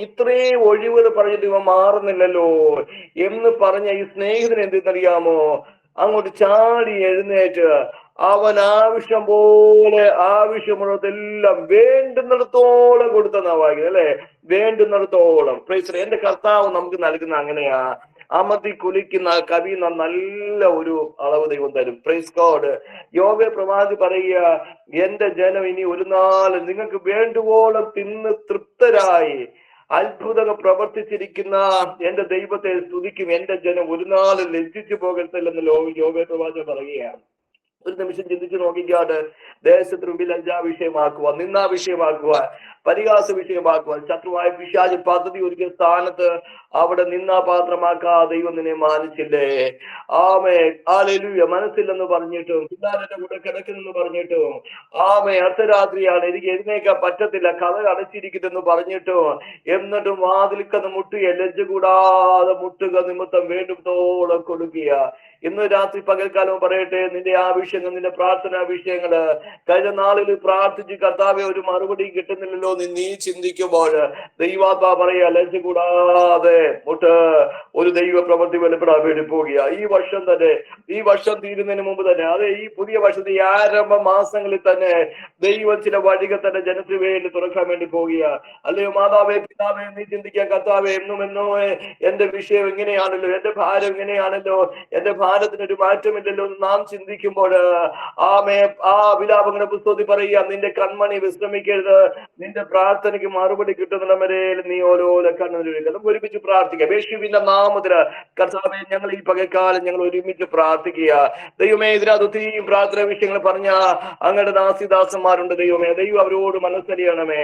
ഇത്രയും ഒഴിവ് പറഞ്ഞിട്ട് ഇവ മാറുന്നില്ലല്ലോ എന്ന് പറഞ്ഞ ഈ സ്നേഹിതൻ എന്തെന്നറിയാമോ? അങ്ങോട്ട് ചാടി എഴുന്നേറ്റ് അവൻ ആവശ്യം പോലെ ആവശ്യമുള്ളതെല്ലാം വേണ്ടുന്നിടത്തോളം കൊടുത്തെന്നാ വായിക്കുന്നത് അല്ലെ? വേണ്ടുന്നിടത്തോളം. പ്രൈസ്. എന്റെ കർത്താവ് നമുക്ക് നൽകുന്ന അങ്ങനെയാ. അമതി കുലിക്കുന്ന കവിയുന്ന നല്ല ഒരു അളവ് ദൈവം തരും. Praise God. യോബ് പ്രവാചി പറയുക, എന്റെ ജനം ഇനി ഒരു നാൾ നിങ്ങൾക്ക് വേണ്ടുവോളം തിന്ന് തൃപ്തരായി അത്ഭുതങ്ങൾ പ്രവർത്തിച്ചിരിക്കുന്ന എന്റെ ദൈവത്തെ സ്തുതിക്കും. എന്റെ ജനം ഒരു നാൾ ലജ്ജിച്ചു പോകരുതല്ലെന്ന് യോബ് പ്രവാചകൻ പറയുകയാണ്. ഒരു നിമിഷം ചിന്തിച്ചു നോക്കിക്കാട്ട്, ദേശത്തിന് മുമ്പിൽ ലജ്ജാ വിഷയമാക്കുക, നിന്നാ വിഷയമാക്കുക, പരിഹാസ വിഷയമാക്കുക, ശത്രുവായ പിശാച് പദ്ധതി ഒരുക്കിയ സ്ഥാനത്ത് അവിടെ നിന്നാപാത്രമാക്കാ ദൈവം നിന്നെ മാനിച്ചില്ലേ? ആമേ ഹല്ലേലൂയ. മനസ്സില്ലെന്ന് പറഞ്ഞിട്ടും പിള്ളേരുടെ കൂടെ കിടക്കുന്നെന്ന് പറഞ്ഞിട്ടും ആമേ അർദ്ധരാത്രിയാണ് എനിക്ക് എഴുന്നേക്കാൻ പറ്റത്തില്ല, കഥ അടച്ചിരിക്കുന്നെന്ന് പറഞ്ഞിട്ടും എന്നിട്ടും വാതിൽക്കന്ന് മുട്ടുക, ലജ്ജ കൂടാതെ മുട്ടുക നിമിത്തം വേണ്ടുത്തോളം കൊടുക്കുക. ഇന്ന് രാത്രി പകൽക്കാലം പറയട്ടെ, നിന്റെ ആവശ്യങ്ങൾ, നിന്റെ പ്രാർത്ഥനാ വിഷയങ്ങള് കഴിഞ്ഞ നാളിൽ പ്രാർത്ഥിച്ച് കർത്താവെ ഒരു മറുപടി കിട്ടുന്നില്ലല്ലോ നീ ചിന്തിക്കുമ്പോൾ ദൈവാത്മാ പറയാ, ലജ്ജ കൂടാതെ മുട്ട്, ഒരു ദൈവ പ്രവൃത്തി വെളിപ്പെടാൻ വേണ്ടി പോകുക. ഈ വർഷം തീരുന്നതിന് മുമ്പ് തന്നെ, അതെ ഈ പുതിയ വർഷത്തെ ഈ ആരംഭ മാസങ്ങളിൽ തന്നെ ദൈവം ചില വഴികൾ തന്നെ ജനത്തിന് വേണ്ടി തുറക്കാൻ വേണ്ടി പോകുക. അല്ലയോ മാതാവേ, പിതാവേ, നീ ചിന്തിക്കുക, കർത്താവേ എന്നും എന്റെ വിഷയം എങ്ങനെയാണല്ലോ, എന്റെ ഭാരം എങ്ങനെയാണല്ലോ, എന്റെ ഭാരത്തിനൊരു മാറ്റമില്ലല്ലോ എന്ന് നാം ചിന്തിക്കുമ്പോൾ ആ വിലാപങ്ങളുടെ പുസ്തകത്തിൽ പറയുക, നിന്റെ കൺമണി വിശ്രമിക്കരുത്, നിന്റെ പ്രാർത്ഥനയ്ക്ക് മറുപടി കിട്ടുന്നവരെ നീ ഓരോരോ കണ്ണുനീര്. നമുക്ക് ഒരുമിച്ച് പ്രാർത്ഥിക്കാം. യേശുവിന്റെ നാമത്തില് കർത്താവേ, ഞങ്ങൾ ഈ പകൽക്കാലം ഞങ്ങൾ ഒരുമിച്ച് പ്രാർത്ഥിക്കുക. ദൈവമേ, ഇതിനകത്ത് ഒത്തിരി പ്രാർത്ഥന വിഷയങ്ങൾ പറഞ്ഞ അങ്ങയുടെ ദാസിദാസന്മാരുണ്ട്. ദൈവമേ, ദൈവം അവരോട് മനസ്സറിയണമേ.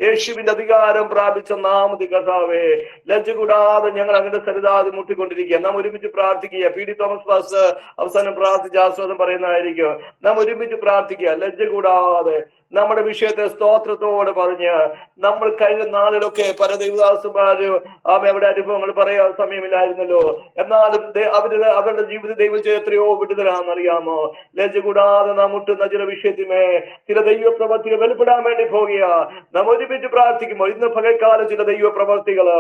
യേശുവിന്റെ അധികാരം പ്രാപിച്ച നാമത്തിൽ കർത്താവേ, ലജ്ജ കൂടാതെ ഞങ്ങൾ അങ്ങയുടെ സരിതാതി മുട്ടിക്കൊണ്ടിരിക്കുക. നാം ഒരുമിച്ച് പ്രാർത്ഥിക്കുക. പി ഡി തോമസ് പാസ്റ്റർ അവസാനം പ്രാർത്ഥിച്ച് ആസ്വാദം പറയുന്നതായിരിക്കും. നാം ഒരുമിച്ച് പ്രാർത്ഥിക്കുക. ലജ്ജ കൂടാതെ നമ്മുടെ വിഷയത്തെ സ്തോത്രത്തോടെ പറഞ്ഞ് നമ്മൾ കഴിഞ്ഞ നാളിലൊക്കെ പല ദൈവദാസന്മാരും അവരുടെ അനുഭവങ്ങൾ പറയാൻ സമയമില്ലായിരുന്നല്ലോ, എന്നാലും അവരുടെ ജീവിത ദൈവം എത്രയോ വിടുതലാണെന്നറിയാമോ? ലജ്ജ കൂടാതെ നാം മുട്ടുന്ന ചില വിഷയത്തിമേ ചില ദൈവ പ്രവർത്തികൾ വെളിപ്പെടാൻ വേണ്ടി പോകുക. നാം ഒരുമിച്ച് പ്രാർത്ഥിക്കുമ്പോൾ ഇന്ന് പകൽക്കാലം ചില ദൈവ പ്രവർത്തികള്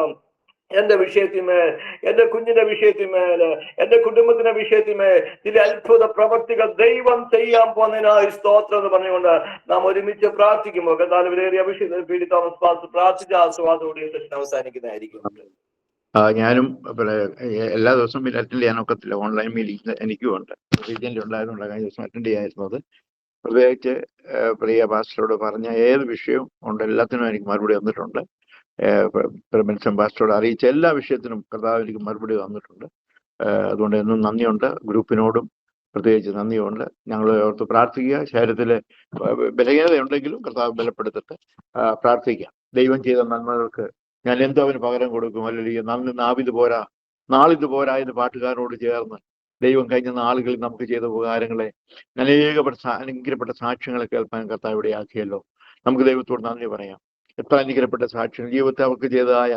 എന്റെ വിഷയത്തിന്മേൽ, എന്റെ കുഞ്ഞിന്റെ വിഷയത്തിന്മേൽ, എന്റെ കുടുംബത്തിന്റെ വിഷയത്തിന്മേൽ ചില അത്ഭുത പ്രവർത്തികൾ ദൈവം ചെയ്യാൻ പോകുന്നതിനായി സ്തോത്രം എന്ന് പറഞ്ഞുകൊണ്ട് നാം ഒരുമിച്ച് പ്രാർത്ഥിക്കുമ്പോൾ കർത്താവിലേറിയ അഭിഷേകത്തിൽ പി ഡി തോമസ് പാസ്റ്റർ പ്രാർത്ഥിച്ച ആസ്വാദത്തോടെ സെഷൻ അവസാനിക്കുന്നതായിരിക്കും. ഞാനും എല്ലാ ദിവസവും അറ്റൻഡ് ചെയ്യാനൊക്കത്തില്ല, ഓൺലൈൻ മീറ്റിംഗ് എനിക്കും ഉണ്ട്. റീജിയനിൽ ഉണ്ടായതുകൊണ്ട് കഴിഞ്ഞ ദിവസം അറ്റൻഡ് ചെയ്യായിരുന്നത്. പ്രത്യേകിച്ച് പ്രിയ പാസ്റ്ററോട് പറഞ്ഞ ഏത് വിഷയവും ഉണ്ട് എല്ലാത്തിനും എനിക്ക് മറുപടി വന്നിട്ടുണ്ട്. മെൻഷൻ പാസ്റ്ററോട് അറിയിച്ച എല്ലാ വിഷയത്തിനും കർത്താവ് എനിക്ക് മറുപടി വന്നിട്ടുണ്ട്. അതുകൊണ്ട് എന്നും നന്ദിയുണ്ട്. ഗ്രൂപ്പിനോടും പ്രത്യേകിച്ച് നന്ദിയുണ്ട്. ഞങ്ങൾ ഓർത്ത് പ്രാർത്ഥിക്കുക. ശരീരത്തിലെ ബലഹീനതയുണ്ടെങ്കിലും കർത്താവ് ബലപ്പെടുത്തിട്ട് പ്രാർത്ഥിക്കാം. ദൈവം ചെയ്ത നന്മകൾക്ക് ഞാൻ എന്തോ അവന് പകരം കൊടുക്കും. അല്ലെങ്കിൽ നന്ദി നാവിത് പോരാ നാളിത് പോരാ എന്ന് പാട്ടുകാരോട് ചേർന്ന് ദൈവം കഴിഞ്ഞ നാളുകളിൽ നമുക്ക് ചെയ്ത ഉപകാരങ്ങളെ അനുഗ്രഹപ്പെട്ട സാക്ഷ്യങ്ങളെ കേൾപ്പാൻ കർത്താവ് ഇവിടെ ആക്കിയല്ലോ. നമുക്ക് ദൈവത്തോട് നന്ദി പറയാം. എത്ര അനുഗ്രഹപ്പെട്ട സാക്ഷ്യങ്ങൾ, ജീവിതത്തെ അവർക്ക് ചെയ്തതായ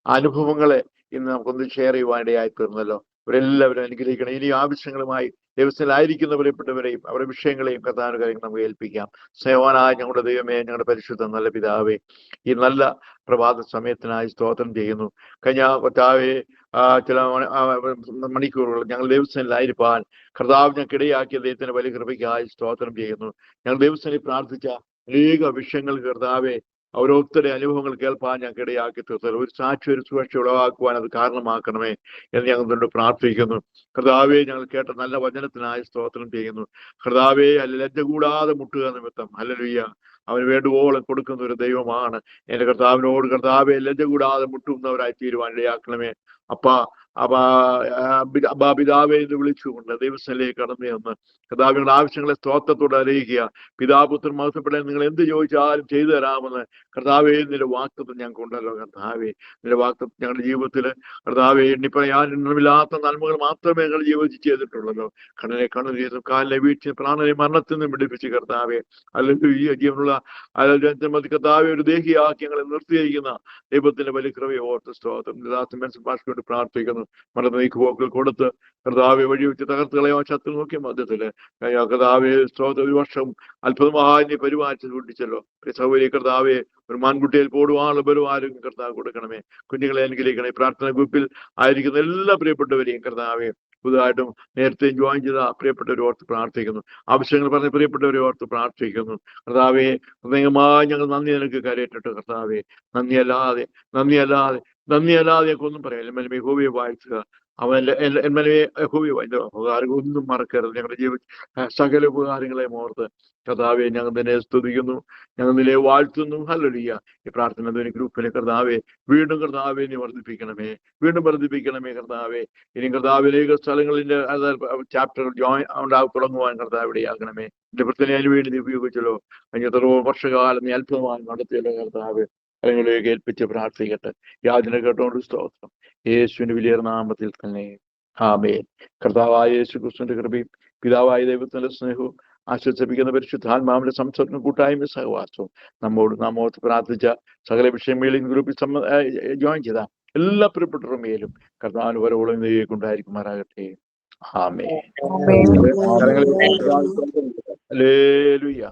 അനുഭവങ്ങളെ ഇന്ന് നമുക്കൊന്ന് ഷെയർ ചെയ്യുവാനിടയായി തീർന്നല്ലോ. ഇവരെല്ലാവരും അനുഗ്രഹിക്കണം. ഇനി ആവശ്യങ്ങളുമായി ദൈവത്തിലായിരിക്കുന്ന പ്രിയപ്പെട്ടവരെയും അവരുടെ വിഷയങ്ങളെയും കർത്താവിന്റെ കാര്യങ്ങൾ നമുക്ക് ഏൽപ്പിക്കാം. സ്നേഹവാനായ ഞങ്ങളുടെ ദൈവമേ, ഞങ്ങളുടെ പരിശുദ്ധ നല്ല പിതാവേ, ഈ നല്ല പ്രഭാത സമയത്തിനായി സ്തോത്രം ചെയ്യുന്നു. കഴിഞ്ഞ കർത്താവേ, ചില മണിക്കൂറുകൾ ഞങ്ങൾ ദൈവത്തിലായിരിക്കാൻ കർത്താവ് ഞങ്ങൾക്ക് ഇടയാക്കിയ ദൈവത്തിന്റെ വലിയ കൃപയ്ക്കായി സ്തോത്രം ചെയ്യുന്നു. ഞങ്ങൾ ദൈവത്തിനായി പ്രാർത്ഥിച്ച അനേക വിഷയങ്ങൾ കർത്താവേ, ഓരോരുത്തരുടെ അനുഭവങ്ങൾ കേൾപ്പാൻ ഞങ്ങൾക്ക് ഇടയാക്കി തീർത്തത് ഒരു സാക്ഷി, ഒരു സുരക്ഷ ഉളവാക്കുവാൻ അത് കാരണമാക്കണമേ എന്ന് ഞങ്ങൾ പ്രാർത്ഥിക്കുന്നു. കർത്താവേ, ഞങ്ങൾ കേട്ട നല്ല വചനത്തിനായി സ്തോത്രം ചെയ്യുന്നു. കർത്താവേ, ലജ്ജ കൂടാതെ മുട്ടുക നിമിത്തം ഹല്ലേലൂയ. അവന് വേണ്ടുവോളം കൊടുക്കുന്ന ഒരു ദൈവമാണ്. എന്റെ കർത്താവിനോട് കർത്താവെ ലജ്ജ കൂടാതെ മുട്ടുന്നവരായി തീരുവാൻ ഇടയാക്കണമേ. പിതാവെ എന്ന് വിളിച്ചുകൊണ്ട് ദൈവസ്ഥലേക്ക് കടന്നു ചെന്ന് കർത്താവിന്റെ ആവശ്യങ്ങളെ സ്തോത്രത്തോടെ അറിയിക്കുക. പിതാപുത്രൻ മഹത്വപ്പെടാൻ നിങ്ങൾ എന്ത് ചോദിച്ചാലും ചെയ്തു തരാമെന്ന് കർത്താവെ നിന്റെ വാക്തത്വം ഞങ്ങൾക്കുണ്ടല്ലോ. കർത്താവെ നിന്റെ വാക്തത്വം ഞങ്ങളുടെ ജീവിതത്തിൽ കർത്താവെ എണ്ണിപ്പറയാൻ എണ്ണമില്ലാത്ത നന്മകൾ മാത്രമേ ഞങ്ങൾ ജീവിതത്തിൽ ചെയ്തിട്ടുള്ളല്ലോ. കണ്ണിനെ കണ്ണു ചെയ്തു, കാലിനെ വീഴ്ച, പ്രാണനെ മരണത്തിൽ നിന്ന് പിടിപ്പിച്ച് കർത്താവെ അല്ലെങ്കിൽ ഈ ജീവനുള്ള കർത്താവെ ഒരു ദേഹിയാക്കി ഞങ്ങളെ നിർത്തിയിരിക്കുന്ന ദൈവത്തിന്റെ വലിയ കൃപയെ ഓർത്ത് സ്തോത്രം ഭാഷയോട് പ്രാർത്ഥിക്കുന്നു. മറന്നു നീക്കുപോക്കൾ കൊടുത്ത് കർത്താവെ വഴി വെച്ച് തകർത്ത് കളയാൻ ശത്രു നോക്കിയ മധ്യത്തില് കർത്താവെ സ്തോത്രം ഒരു വർഷം അത്ഭുതമായി പരിപാലിച്ച് സൂക്ഷിച്ചല്ലോ. സൗകര്യ കർത്താവെ ഒരു മാൻകുട്ടിയിൽ പോടുവാനുള്ള ബലം ആരോഗ്യം കർത്താവ് കൊടുക്കണമേ. കുഞ്ഞുങ്ങളെ അനുഗ്രഹിക്കണേ. പ്രാർത്ഥന ഗ്രൂപ്പിൽ ആയിരിക്കുന്ന എല്ലാ പ്രിയപ്പെട്ടവരെയും കർത്താവെ പുതുതായിട്ടും നേരത്തെ ജോയിൻ ചെയ്ത പ്രിയപ്പെട്ടവരെ ഓർത്ത് പ്രാർത്ഥിക്കുന്നു. ആവശ്യങ്ങൾ പറഞ്ഞ പ്രിയപ്പെട്ടവരെ ഓർത്ത് പ്രാർത്ഥിക്കുന്നു. കർത്താവെ ഹൃദയമായി ഞങ്ങൾ നന്ദി നിനക്ക് കരയറ്റിട്ട് കർത്താവെ നന്ദിയല്ലാതെ ഞങ്ങൾക്ക് ഒന്നും പറയാം. യഹോവയെ വാഴ്ത്തുക. അവന്റെ യഹോവയെ ഉപകാരങ്ങൾ ഒന്നും മറക്കരുത്. ഞങ്ങളുടെ ജീവിത സകല ഉപകാരങ്ങളെ ഓർത്ത് കർത്താവെ ഞങ്ങൾ തന്നെ സ്തുതിക്കുന്നു, ഞങ്ങൾ നിന്നെ വാഴ്ത്തുന്നു. ഹല്ലേലൂയ. ഈ പ്രാർത്ഥന ഗ്രൂപ്പിലെ കർത്താവെ വീണ്ടും കർത്താവെ നീ വർദ്ധിപ്പിക്കണമേ, വീണ്ടും വർദ്ധിപ്പിക്കണമേ കർത്താവെ. ഇനി കർത്താവിലേക്ക് സ്ഥലങ്ങളിലെ ചാപ്റ്ററുകൾ തുടങ്ങുവാൻ കർത്താവ് ഇടയാക്കണമേ. എന്റെ പ്രത്യേകം അതിന് വേണ്ടി നീ ഉപയോഗിച്ചല്ലോ. കഴിഞ്ഞ എത്രയോ വർഷകാലം നീ അത്ഭുതമായി നടത്തിയല്ലോ കർത്താവ്. കരങ്ങളിലേക്ക് ഏൽപ്പിച്ച് പ്രാർത്ഥിക്കട്ടെ. യാചന കേട്ടോണ്ട് സ്തോത്രം. യേശുവിന്റെ വലിയ നാമത്തിൽ തന്നെ ആമേൻ. കർത്താവായ യേശു ക്രിസ്തുവിന്റെ കൃപയും പിതാവായ ദൈവത്തിന്റെ സ്നേഹവും ആശ്വസിപ്പിക്കുന്ന പരിശുദ്ധാത്മാവിന്റെ സംസർഗം കൂട്ടായ്മ സഹവാസവും നാം ഓർത്ത് പ്രാർത്ഥിച്ച സകല വിഷയങ്ങളിലും ഗ്രൂപ്പിൽ ജോയിൻ ചെയ്ത എല്ലാ പ്രിയപ്പെട്ടവരുടെ മേലും കർത്താവിന് വരവോളം ഉണ്ടായിരിക്കുമാറാകട്ടെ. ആമേൻ. ഹല്ലേലൂയ.